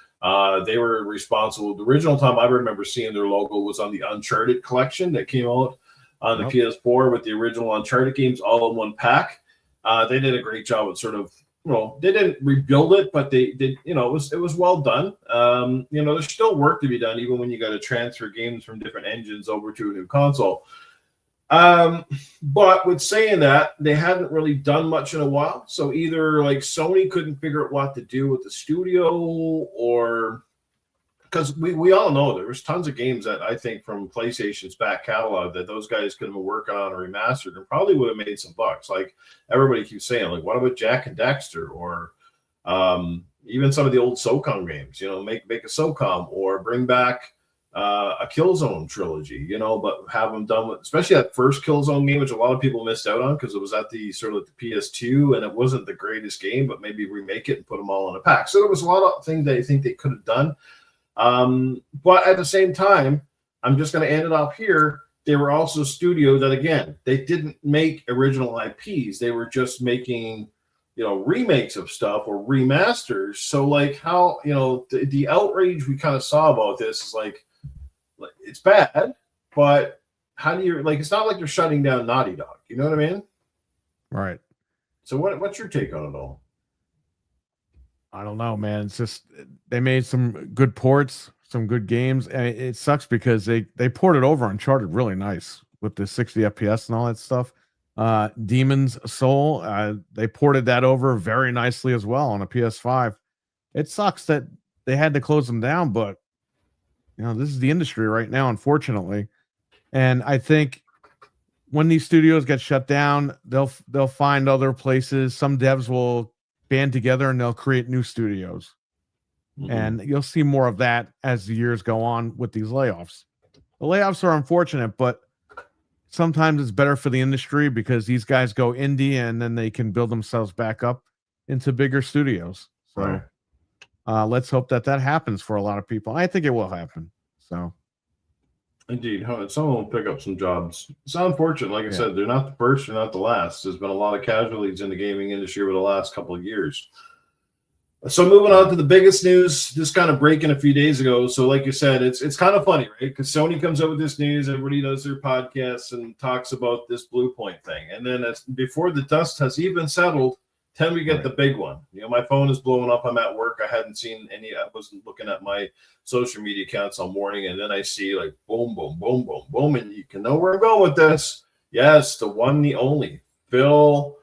They were responsible. The original time I remember seeing their logo was on the Uncharted collection that came out on the PS4 with the original Uncharted games all in one pack. They did a great job with sort of, they didn't rebuild it, but they did, it was well done. There's still work to be done, even when you got to transfer games from different engines over to a new console. But with saying that, they hadn't really done much in a while. So either like Sony couldn't figure out what to do with the studio, or because we all know there was tons of games that I think from PlayStation's back catalog that those guys could have been working on or remastered and probably would have made some bucks. Like everybody keeps saying, like, what about Jack and Dexter, or even some of the old SOCOM games, make a SOCOM, or bring back a Killzone trilogy, you know, but have them done with, especially that first Killzone game, which a lot of people missed out on because it was at the sort of the PS2 and it wasn't the greatest game, but maybe remake it and put them all in a pack. So there was a lot of things that I think they could have done. But at the same time, I'm just going to end it off here. They were also studio that, again, they didn't make original IPs. They were just making, you know, remakes of stuff or remasters. So like how, you know, the outrage we kind of saw about this is like it's bad, but how do you, like, it's not like they're shutting down Naughty Dog. You know what I mean? Right. So what's your take on it all? I don't know, man. It's just they made some good ports, some good games, and it sucks because they ported over Uncharted really nice with the 60 FPS and all that stuff. Demon's Soul, they ported that over very nicely as well on a PS5. It sucks that they had to close them down, but you know, this is the industry right now, unfortunately. And I think when these studios get shut down, they'll find other places. Some devs will band together and they'll create new studios. Mm-hmm. And you'll see more of that as the years go on with these layoffs. The layoffs are unfortunate, but sometimes it's better for the industry because these guys go indie and then they can build themselves back up into bigger studios. So right. Let's hope that happens for a lot of people. I think it will happen. So, indeed, someone will pick up some jobs. It's unfortunate. Like I said, they're not the first, they're not the last. There's been a lot of casualties in the gaming industry over the last couple of years. So moving on to the biggest news, just kind of breaking a few days ago. So like you said, it's kind of funny, right? Because Sony comes up with this news, everybody does their podcasts and talks about this Blue Point thing. And then before the dust has even settled, then we get the big one. You know, my phone is blowing up. I'm at work. I hadn't seen any. I wasn't looking at my social media accounts all morning. And then I see like boom, boom, boom, boom, boom. And you can know where I'm going with this. Yes, the one, the only. Phil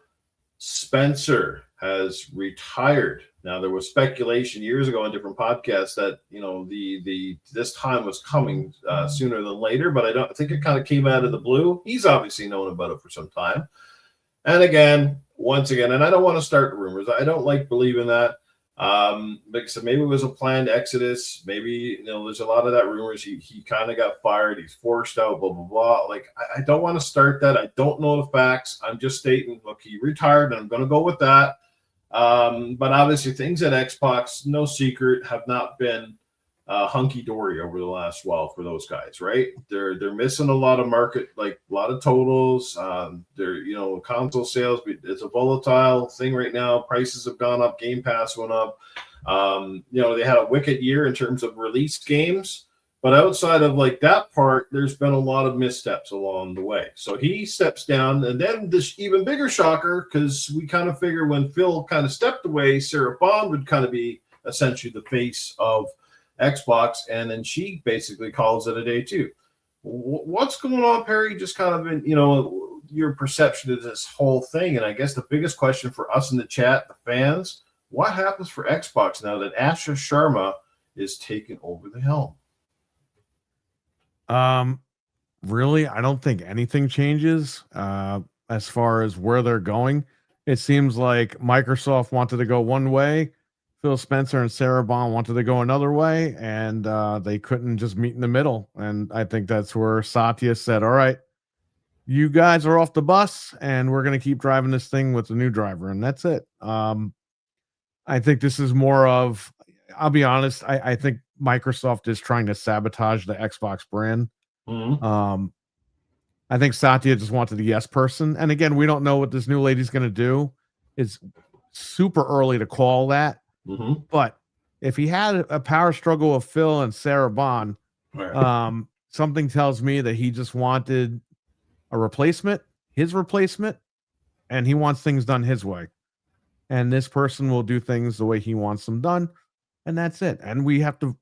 Spencer has retired. Now, there was speculation years ago on different podcasts that, you know, this time was coming sooner than later, but I think it kind of came out of the blue. He's obviously known about it for some time. And again, once again, and I don't want to start rumors. I don't like believing that. Because maybe it was a planned exodus. Maybe, you know, there's a lot of that rumors. He kind of got fired. He's forced out, blah, blah, blah. Like, I don't want to start that. I don't know the facts. I'm just stating, look, he retired, and I'm going to go with that. But obviously things at Xbox, no secret, have not been hunky-dory over the last while for those guys, right? They're missing a lot of market, like a lot of totals. They're, you know, console sales, it's a volatile thing right now. Prices have gone up, Game Pass went up. You know, they had a wicked year in terms of released games. But outside of like that part, there's been a lot of missteps along the way. So he steps down, and then this even bigger shocker, because we kind of figure when Phil kind of stepped away, Sarah Bond would kind of be essentially the face of Xbox, and then she basically calls it a day too. What's going on, Perry? Just kind of in, you know, your perception of this whole thing, and I guess the biggest question for us in the chat, the fans, what happens for Xbox now that Asha Sharma is taking over the helm? Really, I don't think anything changes as far as where they're going. It seems like Microsoft wanted to go one way, Phil Spencer and Sarah Bond wanted to go another way, and they couldn't just meet in the middle. And I think that's where Satya said, all right, you guys are off the bus, and we're going to keep driving this thing with the new driver, and that's it. I think this is more of, I'll be honest, I think Microsoft is trying to sabotage the Xbox brand. Mm-hmm. I think Satya just wanted the yes person. And again, we don't know what this new lady's going to do. It's super early to call that. Mm-hmm. But if he had a power struggle with Phil and Sarah Bond, something tells me that he just wanted a replacement, his replacement, and he wants things done his way. And this person will do things the way he wants them done. And that's it. And we have to,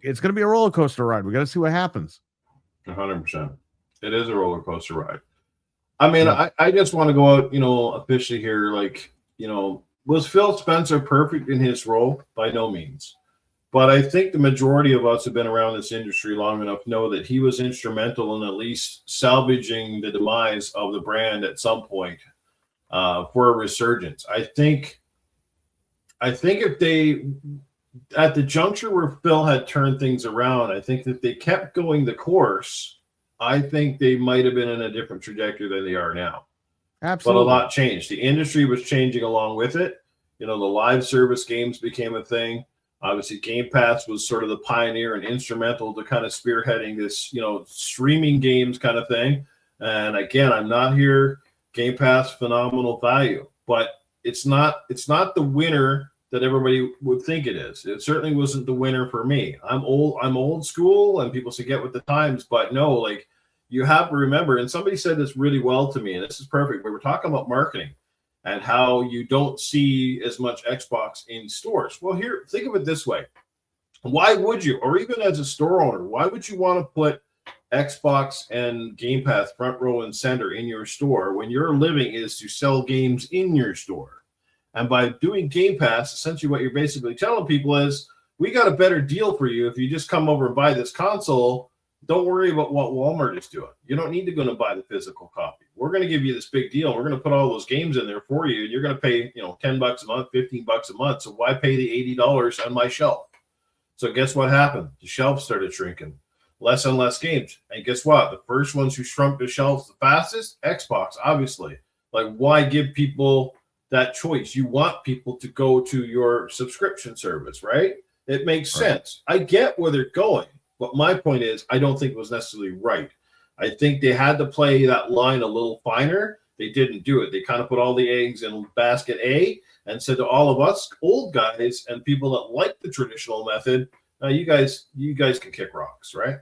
it's going to be a roller coaster ride. We got to see what happens. 100%. It is a roller coaster ride. I mean, I just want to go out, you know, officially here. Like, you know, was Phil Spencer perfect in his role? By no means. But I think the majority of us have been around this industry long enough to know that he was instrumental in at least salvaging the demise of the brand at some point for a resurgence. I think if they at the juncture where Phil had turned things around, I think that they kept going the course, I think they might have been in a different trajectory than they are now. Absolutely. But a lot changed. The industry was changing along with it. You know, the live service games became a thing. Obviously, Game Pass was sort of the pioneer and instrumental to kind of spearheading this, you know, streaming games kind of thing. And again, I'm not here. Game Pass, phenomenal value, but it's not the winner that everybody would think it is. It certainly wasn't the winner for me. I'm old school, and people say get with the times, but no, like you have to remember. And somebody said this really well to me, and this is perfect. We were talking about marketing and how you don't see as much Xbox in stores. Well, here, think of it this way. Why would you, or even as a store owner, why would you want to put Xbox and Game Pass front row and center in your store when your living is to sell games in your store? And by doing Game Pass, essentially what you're basically telling people is, we got a better deal for you if you just come over and buy this console. Don't worry about what Walmart is doing. You don't need to go and buy the physical copy. We're going to give you this big deal. We're going to put all those games in there for you. And you're going to pay, you know, $10 a month, $15 a month. So why pay the $80 on my shelf? So guess what happened? The shelves started shrinking. Less and less games. And guess what? The first ones who shrunk the shelves the fastest, Xbox, obviously. Like, why give people that choice? You want people to go to your subscription service, right? It makes sense. I get where they're going. But my point is, I don't think it was necessarily right. I think they had to play that line a little finer. They didn't do it. They kind of put all the eggs in basket A and said to all of us old guys and people that like the traditional method, you guys can kick rocks, right?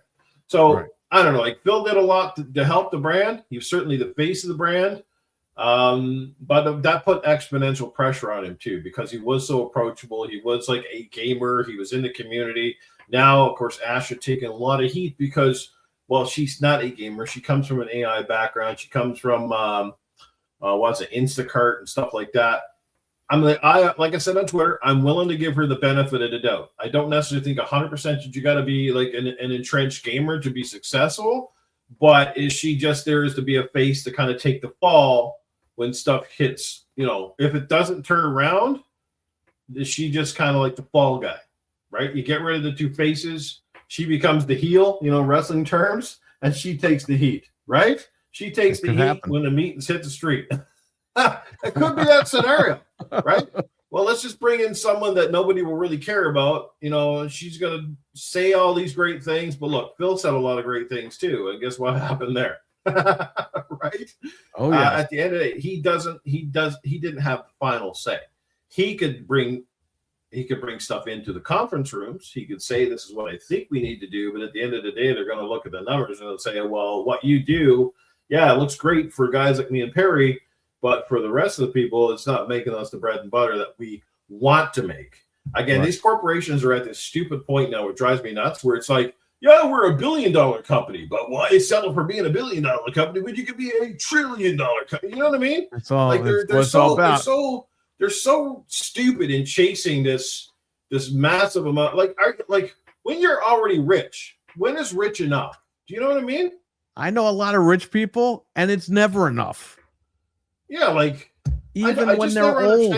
So I don't know. Like Phil did a lot to help the brand. He was certainly the face of the brand. But that put exponential pressure on him too, because he was so approachable. He was like a gamer. He was in the community. Now, of course, Ash had taken a lot of heat because, well, she's not a gamer. She comes from an AI background. She comes from Instacart and stuff like that. Like I said on Twitter, I'm willing to give her the benefit of the doubt. I don't necessarily think 100% that you got to be like an entrenched gamer to be successful, but is she just there as to be a face to kind of take the fall when stuff hits? You know, if it doesn't turn around, is she just kind of like the fall guy? Right? You get rid of the two faces. She becomes the heel, you know, wrestling terms, and she takes the heat, right? She takes the heat when the meetings hit the street. It could be that scenario, right? Well, let's just bring in someone that nobody will really care about. You know, she's going to say all these great things, but look, Phil said a lot of great things too. And guess what happened there? Right? Oh, yeah. At the end of the day, he didn't have the final say. He could bring stuff into the conference rooms. He could say, this is what I think we need to do. But at the end of the day, they're going to look at the numbers and they'll say, well, what you do, yeah, it looks great for guys like me and Perry. But for the rest of the people, it's not making us the bread and butter that we want to make. Again, these corporations are at this stupid point now, it drives me nuts, where it's like, yeah, we're $1 billion company, but why settle for being $1 billion company when you could be $1 trillion company? You know what I mean? It's all, like they're so stupid in chasing this massive amount. Like when you're already rich, when is rich enough? Do you know what I mean? I know a lot of rich people, and it's never enough. Yeah, like even when they're old,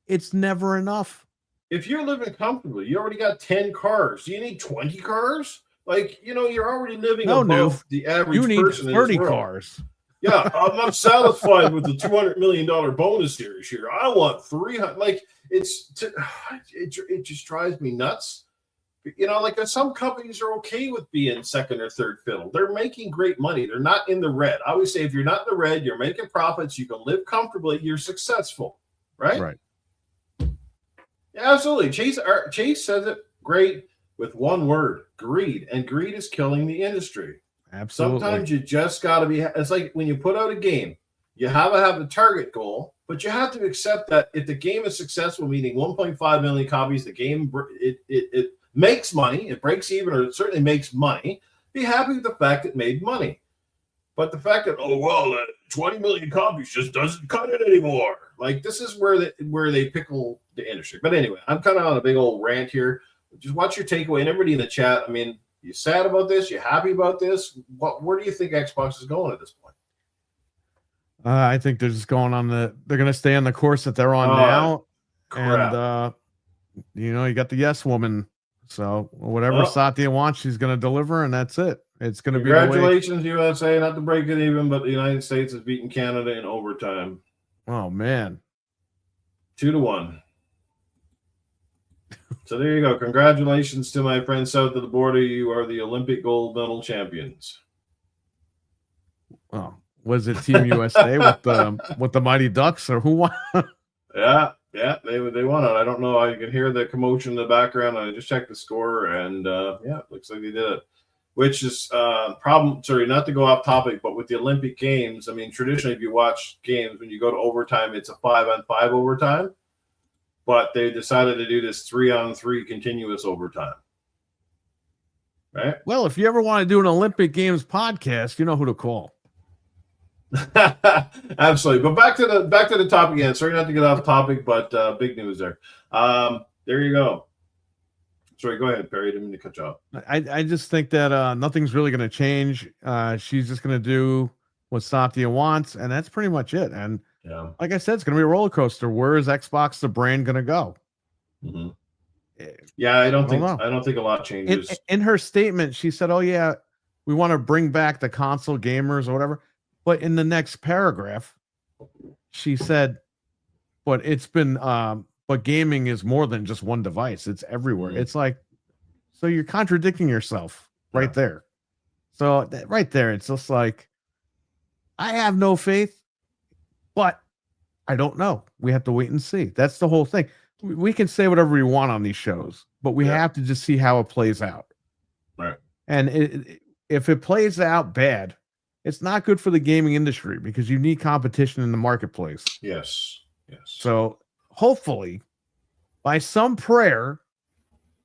it's never enough. If you're living comfortably, you already got 10 cars. Do you need 20 cars? Like, you know, you're already living above the average person. You need 30 cars. Yeah, I'm not satisfied with the $200 million bonus series here. I want 300. Like, it just drives me nuts. You know, like some companies are okay with being second or third fiddle. They're making great money. They're not in the red. I always say, if you're not in the red, you're making profits. You can live comfortably. You're successful, right? Right. Yeah, absolutely. Chase says it great with one word: greed. And greed is killing the industry. Absolutely. Sometimes you just got to be. It's like when you put out a game, you have a target goal, but you have to accept that if the game is successful, meaning 1.5 million copies, the game it makes money, it breaks even, or it certainly makes money. Be happy with the fact it made money. But the fact that 20 million copies just doesn't cut it anymore. Like, this is where they pickle the industry. But anyway, I'm kind of on a big old rant here. Just what's your takeaway? And everybody in the chat, I mean, you sad about this? You happy about this? Where do you think Xbox is going at this point? I think they're just going on they're going to stay on the course that they're on now. Crap. And You got the yes woman. So whatever Satya wants, she's going to deliver, and that's it. It's going to be the way. Congratulations, USA. Not to break it even, but the United States has beaten Canada in overtime. Oh, man. 2-1. So there you go. Congratulations to my friends south of the border. You are the Olympic gold medal champions. Oh, was it Team USA with the Mighty Ducks, or who won? Yeah, they won it. I don't know. I can hear the commotion in the background. I just checked the score, and it looks like they did it. Which is problem. Sorry, not to go off topic, but with the Olympic Games, I mean, traditionally, if you watch games, when you go to overtime, it's a 5-on-5 overtime. But they decided to do this 3-on-3 continuous overtime. Right? Well, if you ever want to do an Olympic Games podcast, you know who to call. Absolutely. But back to the topic again. Sorry not to get off topic, but big news there. There you go. Sorry, go ahead, Perry. I didn't mean to cut you off. I just think that nothing's really going to change. She's just going to do what Satya wants, and that's pretty much it. And like I said, it's going to be a roller coaster. Where is Xbox, the brand, going to go? Mm-hmm. Yeah, I don't think a lot changes. In her statement, she said, "Oh yeah, we want to bring back the console gamers or whatever." But in the next paragraph, she said, "But it's been, but gaming is more than just one device. It's everywhere." Mm-hmm. It's like, so you're contradicting yourself right there. So right there, it's just like, I have no faith, but I don't know. We have to wait and see. That's the whole thing. We can say whatever we want on these shows, but we have to just see how it plays out. Right. And if it plays out bad, it's not good for the gaming industry because you need competition in the marketplace. Yes. So hopefully, by some prayer,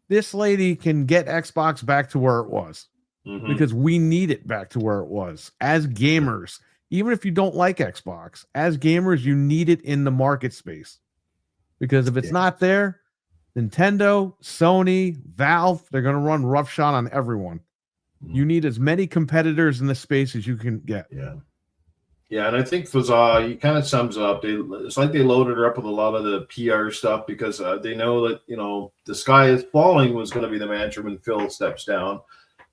this lady can get Xbox back to where it was, because we need it back to where it was. As gamers, even if you don't like Xbox, as gamers, you need it in the market space. Because if it's not there, Nintendo, Sony, Valve, they're going to run roughshod on everyone. You need as many competitors in the space as you can get. Yeah, and I think Fazal, he kind of sums up. It's like they loaded her up with a lot of the PR stuff because they know that, the sky is falling was going to be the mantra when Phil steps down.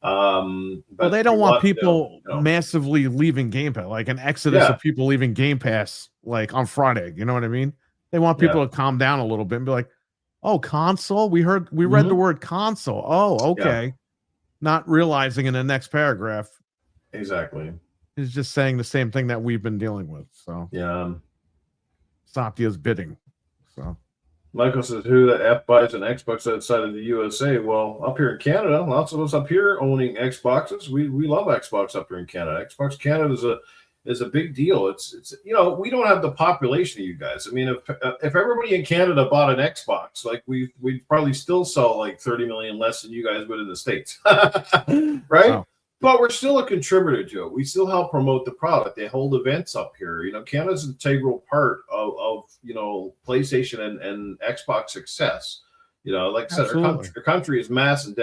But they don't want people massively leaving Game Pass, like an exodus of people leaving Game Pass, like on Friday. You know what I mean? They want people to calm down a little bit and be like, "Oh, console? We read the word console. Oh, okay." Yeah. Not realizing in the next paragraph, exactly, is just saying the same thing that we've been dealing with. So Satya's bidding. So Michael says, "Who the F buys an Xbox outside of the USA?" Well, up here in Canada, lots of us up here owning Xboxes. We love Xbox up here in Canada. Xbox Canada is a big deal. It's we don't have the population of you guys. I mean, if everybody in Canada bought an Xbox, like we'd probably still sell like 30 million less than you guys would in the States, right? Wow. But we're still a contributor to it. We still help promote the product. They hold events up here. Canada's an integral part of PlayStation and Xbox success. Like I said, our country is mass in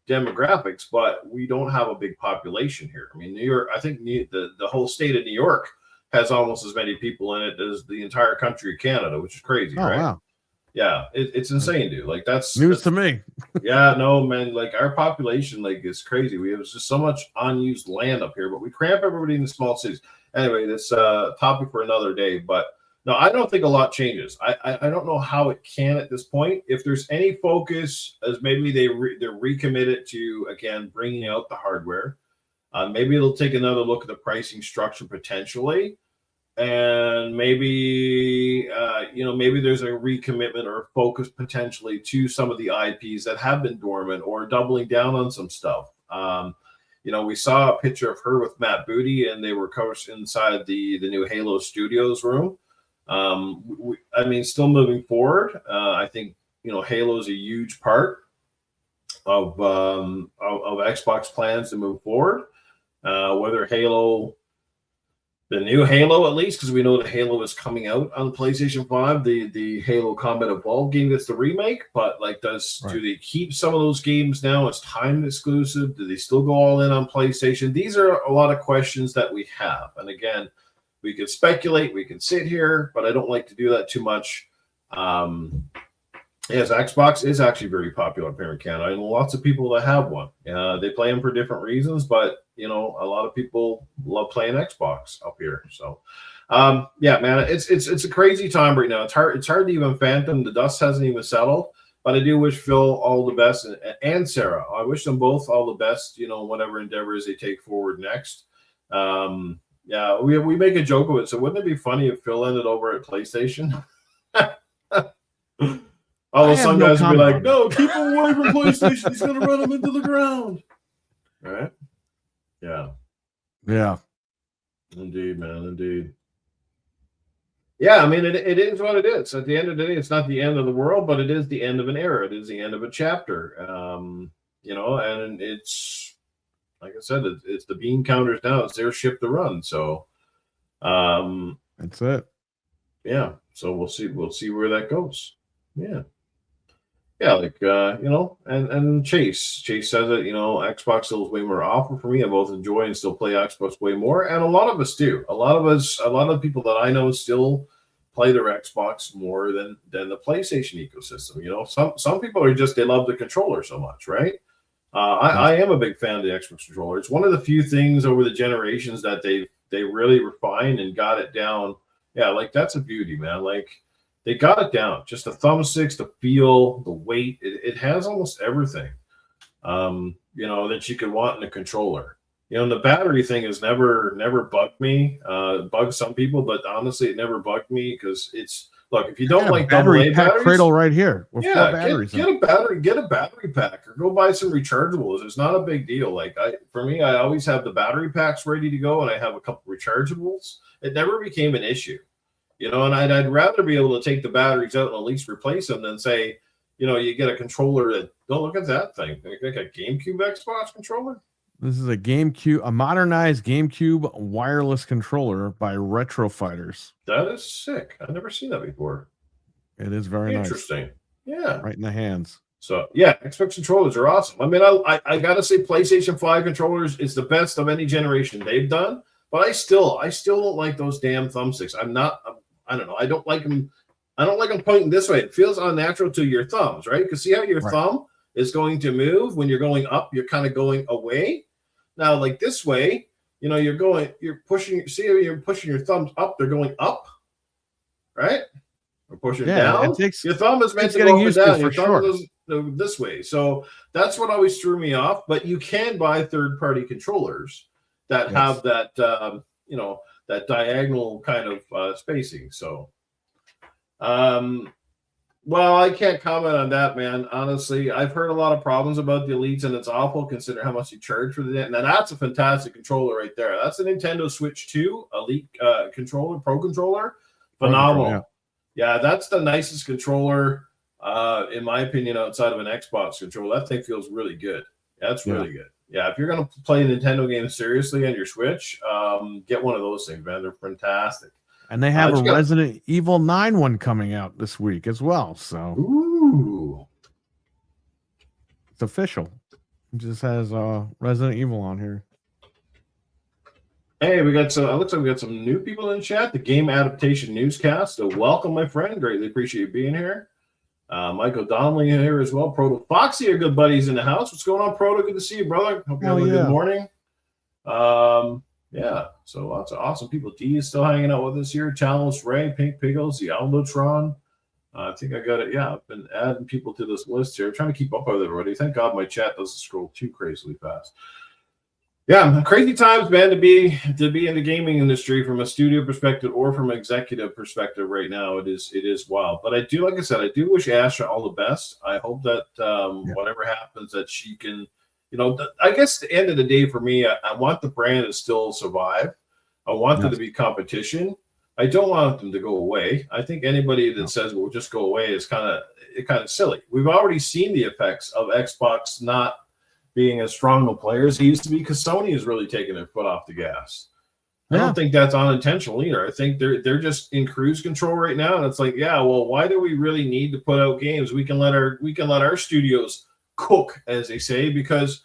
demographics, but we don't have a big population here. I mean, New York, I think the whole state of New York has almost as many people in it as the entire country of Canada, which is crazy, right? Wow. Yeah, it's insane, dude. Like that's news to me. Yeah, no, man. Like our population, is crazy. We have just so much unused land up here, but we cramp everybody in the small cities. Anyway, this topic for another day, but. No, I don't think a lot changes. I don't know how it can at this point. If there's any focus, as maybe they're recommitted to, again, bringing out the hardware. Maybe they'll take another look at the pricing structure potentially. And maybe, maybe there's a recommitment or focus potentially to some of the IPs that have been dormant or doubling down on some stuff. We saw a picture of her with Matt Booty, and they were coached inside the new Halo Studios room. Still moving forward. I think Halo is a huge part of Xbox plans to move forward. Whether Halo, the new Halo at least, because we know that Halo is coming out on the PlayStation 5, the Halo Combat Evolved game that's the remake. But do they keep some of those games now as timed exclusive? Do they still go all in on PlayStation? These are a lot of questions that we have, and again. We could speculate, we can sit here, but I don't like to do that too much. Yes, Xbox is actually very popular up here in Canada, and lots of people that have one. They play them for different reasons, but a lot of people love playing Xbox up here. So, yeah, man, it's a crazy time right now. It's hard to even fathom. The dust hasn't even settled, but I do wish Phil all the best, and Sarah. I wish them both all the best. Whatever endeavors they take forward next. Yeah, we make a joke of it. So wouldn't it be funny if Phil ended over at PlayStation? Although some guys would be like, no, keep him away from PlayStation. He's going to run him into the ground. All right? Yeah. Yeah. Indeed, man. Indeed. Yeah, I mean, it is what it is. At the end of the day, it's not the end of the world, but it is the end of an era. It is the end of a chapter. And it's, like I said, it's the bean counters now. It's their ship to run. So that's it. Yeah. So we'll see where that goes. Yeah. Yeah, like and Chase says that Xbox still is way more awful for me. I both enjoy and still play Xbox way more, and a lot of us do. A lot of people that I know still play their Xbox more than the PlayStation ecosystem. Some people are just, they love the controller so much, right? I am a big fan of the Xbox controller. It's one of the few things over the generations that they really refined and got it down. Yeah, like that's a beauty, man. Like, they got it down. Just the thumbsticks, the feel, the weight. It has almost everything, that you could want in a controller. The battery thing has never bugged me. Bugs some people, but honestly, it never bugged me because look, if you don't like battery pack cradle right here. Get a battery pack or go buy some rechargeables. It's not a big deal. Like for me, I always have the battery packs ready to go, and I have a couple rechargeables. It never became an issue. And I'd rather be able to take the batteries out and at least replace them than say, you get a controller that, don't look at that thing. Like a GameCube Xbox controller. This is a modernized GameCube wireless controller by Retro Fighters. That is sick. I've never seen that before. It is very interesting. Yeah. Right in the hands. So yeah, Xbox controllers are awesome. I mean, I gotta say PlayStation 5 controllers is the best of any generation they've done, but I still don't like those damn thumbsticks. I don't know. I don't like them pointing this way. It feels unnatural to your thumbs, right? Because see how your thumb is going to move when you're going up, you're kind of going away. Now, like this way, you're pushing, see how you're pushing your thumbs up, they're going up, right? Or pushing down. Your thumb is meant to go up and down. Your thumb goes this way. So that's what always threw me off. But you can buy third-party controllers that have that, that diagonal kind of spacing. So, well, I can't comment on that, man. Honestly, I've heard a lot of problems about the Elites, and it's awful considering how much you charge for the. Now, that's a fantastic controller right there. That's a Nintendo Switch 2 Elite controller, Pro controller. Phenomenal. Yeah, that's the nicest controller, in my opinion, outside of an Xbox controller. That thing feels really good. That's really good. Yeah, if you're going to play Nintendo games seriously on your Switch, get one of those things, man. They're fantastic. And they have a Resident Evil 9 one coming out this week as well. So, ooh, it's official. It just has Resident Evil on here. Hey, we got some. It looks like we got some new people in chat. The Game Adaptation Newscast. So, welcome, my friend. Greatly appreciate you being here. Michael Donnelly here as well. Proto Foxy, our good buddies in the house. What's going on, Proto? Good to see you, brother. Hope you're having a good morning. Yeah, so lots of awesome people. D is still hanging out with us here. Chalice, Ray, Pink Pickles, the Aldotron. I think I got it. Yeah, I've been adding people to this list here. Trying to keep up with everybody. Thank God my chat doesn't scroll too crazily fast. Yeah, crazy times, man, to be in the gaming industry from a studio perspective or from an executive perspective right now. It is wild. But I do, like I said, I do wish Asha all the best. I hope that whatever happens, that she can, I guess at the end of the day for me, I want the brand to still survive. I want there to be competition. I don't want them to go away. I think anybody that says we'll just go away is kind of silly. We've already seen the effects of Xbox not being as strong of players he used to be because Sony is really taking their foot off the gas. I don't think that's unintentional either. I think they're just in cruise control right now, and it's like, well, why do we really need to put out games? We can let our studios cook, as they say, because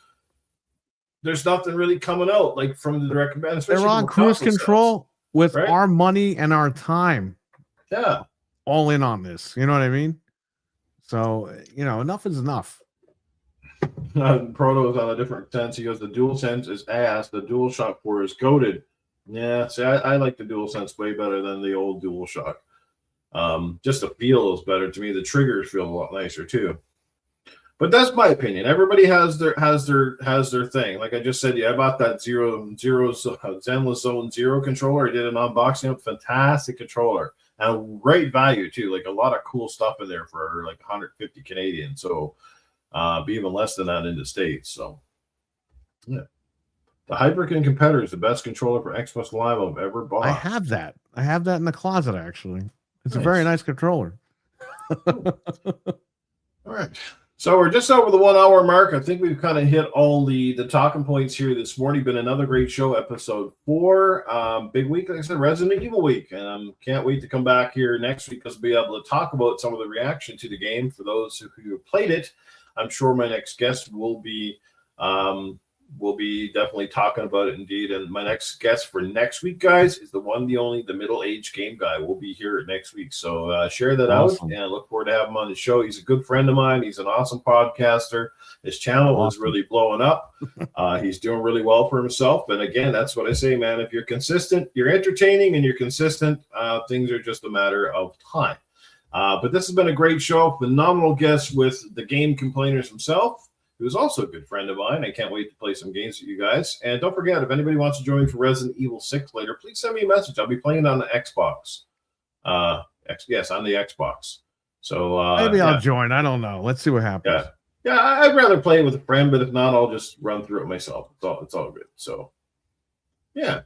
there's nothing really coming out like from the direct competition. They're on cruise control with our money and our time. Yeah, all in on this. You know what I mean? So, enough is enough. Proto's on a different sense. He goes, the DualSense is ass. The DualShock 4 is goated. Yeah, see, I like the DualSense way better than the old DualShock. Just the feel is better to me. The triggers feel a lot nicer too. But that's my opinion. Everybody has their thing. Like I just said, I bought that Zenless Zone Zero controller. I did an unboxing of fantastic controller and great value too. Like a lot of cool stuff in there for like 150 Canadian. So be even less than that in the States. So yeah. The Hyperkin Competitor is the best controller for Xbox Live I've ever bought. I have that. I have that in the closet, actually. It's a very nice controller. All right. So we're just over the 1 hour mark. I think we've kind of hit all the talking points here this morning. Been another great show, episode 4. Big week, like I said, Resident Evil week. And can't wait to come back here next week because we'll be able to talk about some of the reaction to the game for those who have played it. I'm sure my next guest will be definitely talking about it indeed. And my next guest for next week, guys, is the one, the only, the middle-aged game guy. Will be here next week. So share that out, and I look forward to having him on the show. He's a good friend of mine. He's an awesome podcaster. His channel is really blowing up. He's doing really well for himself. And again, that's what I say, man. If you're consistent, you're entertaining, and you're consistent, things are just a matter of time. But this has been a great show. Phenomenal guest with the Game Complainers himself, who's also a good friend of mine. I can't wait to play some games with you guys. And don't forget, if anybody wants to join me for Resident Evil 6 later, please send me a message. I'll be playing on the Xbox. Yes, on the Xbox. So maybe I'll join. I don't know. Let's see what happens. Yeah, I'd rather play it with a friend, but if not, I'll just run through it myself. It's all good. So, yeah.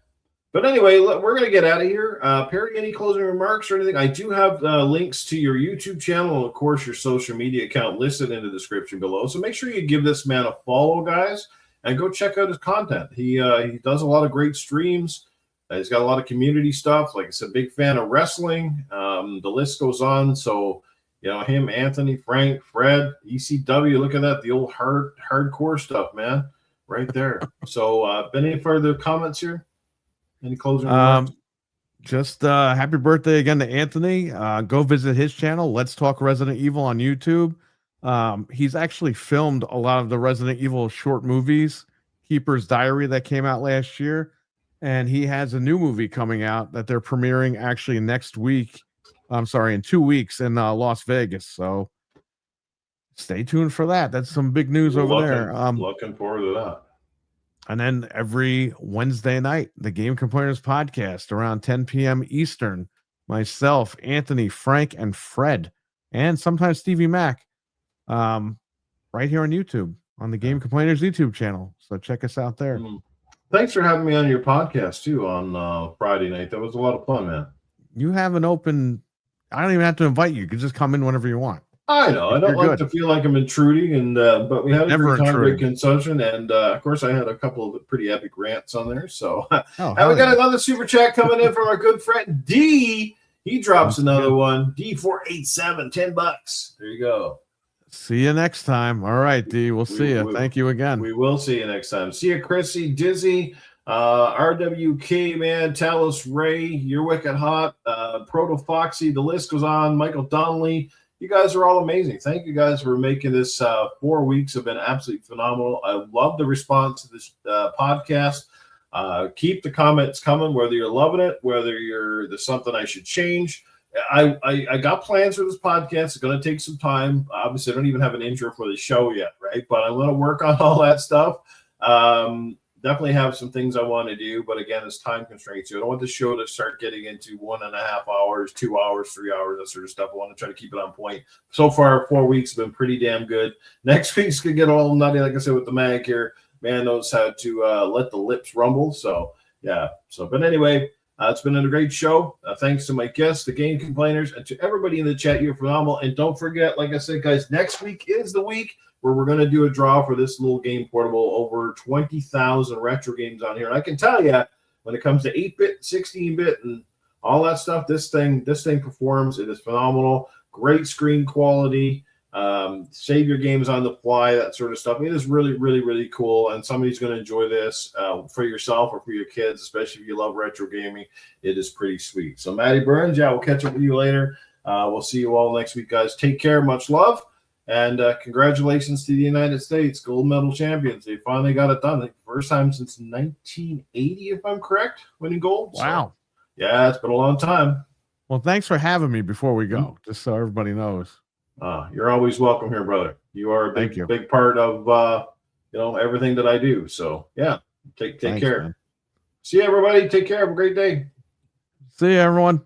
But anyway, we're going to get out of here. Perry, any closing remarks or anything? I do have links to your YouTube channel and, of course, your social media account listed in the description below. So make sure you give this man a follow, guys, and go check out his content. He does a lot of great streams. He's got a lot of community stuff. Like I said, big fan of wrestling. The list goes on. So, him, Anthony, Frank, Fred, ECW, look at that. The old hardcore stuff, man, right there. So any further comments here? Any closing remarks? Just happy birthday again to Anthony. Go visit his channel. Let's Talk Resident Evil on YouTube. He's actually filmed a lot of the Resident Evil short movies, Keeper's Diary, that came out last year. And he has a new movie coming out that they're premiering actually next week. I'm sorry, in 2 weeks in Las Vegas. So stay tuned for that. That's some big news over there. Looking forward to that. And then every Wednesday night, the Game Complainers podcast around 10 p.m. Eastern. Myself, Anthony, Frank, and Fred, and sometimes Stevie Mac, right here on YouTube, on the Game Complainers YouTube channel. So check us out there. Thanks for having me on your podcast, too, on Friday night. That was a lot of fun, man. You have an open... I don't even have to invite you. You can just come in whenever you want. I know. I don't like to feel like I'm intruding, and but we had a great time, great consumption, and of course, I had a couple of pretty epic rants on there. So, and we got another super chat coming in from our good friend D. He drops another one. D487, $10. There you go. See you next time. All right, D. We'll see you. Thank you again. We will see you next time. See you, Chrissy, Dizzy, RWK, man, Talos Ray, You're Wicked Hot, Proto Foxy. The list goes on. Michael Donnelly. You guys are all amazing. Thank you guys for making this 4 weeks have been absolutely phenomenal. I love the response to this podcast. Keep the comments coming, whether you're loving it, whether there's something I should change. I got plans for this podcast. It's going to take some time. Obviously, I don't even have an intro for the show yet, right? But I'm going to work on all that stuff. Definitely have some things I want to do, but again, it's time constraints. So I don't want the show to start getting into 1.5 hours, 2 hours, 3 hours, that sort of stuff. I want to try to keep it on point. So far, 4 weeks have been pretty damn good. Next week's could get all nutty, like I said, with the mag here. Man knows how to let the lips rumble. So, yeah. But anyway, it's been a great show. Thanks to my guests, the Game Complainers, and to everybody in the chat. You're phenomenal. And don't forget, like I said, guys, next week is the week where we're going to do a draw for this little game portable. Over 20,000 retro games on here. And I can tell you, when it comes to 8-bit, 16-bit, and all that stuff, this thing performs. It is phenomenal. Great screen quality. Save your games on the fly, that sort of stuff. It is really, really, really cool. And somebody's going to enjoy this for yourself or for your kids, especially if you love retro gaming. It is pretty sweet. So, Matty Burns, we'll catch up with you later. We'll see you all next week, guys. Take care. Much love. And congratulations to the United States, gold medal champions. They finally got it done. Like, first time since 1980, if I'm correct, winning gold. Wow. So, yeah, it's been a long time. Well, thanks for having me before we go, just so everybody knows. You're always welcome here, brother. You are a big part of everything that I do. So yeah, take care. Man. See you, everybody. Take care. Have a great day. See you, everyone.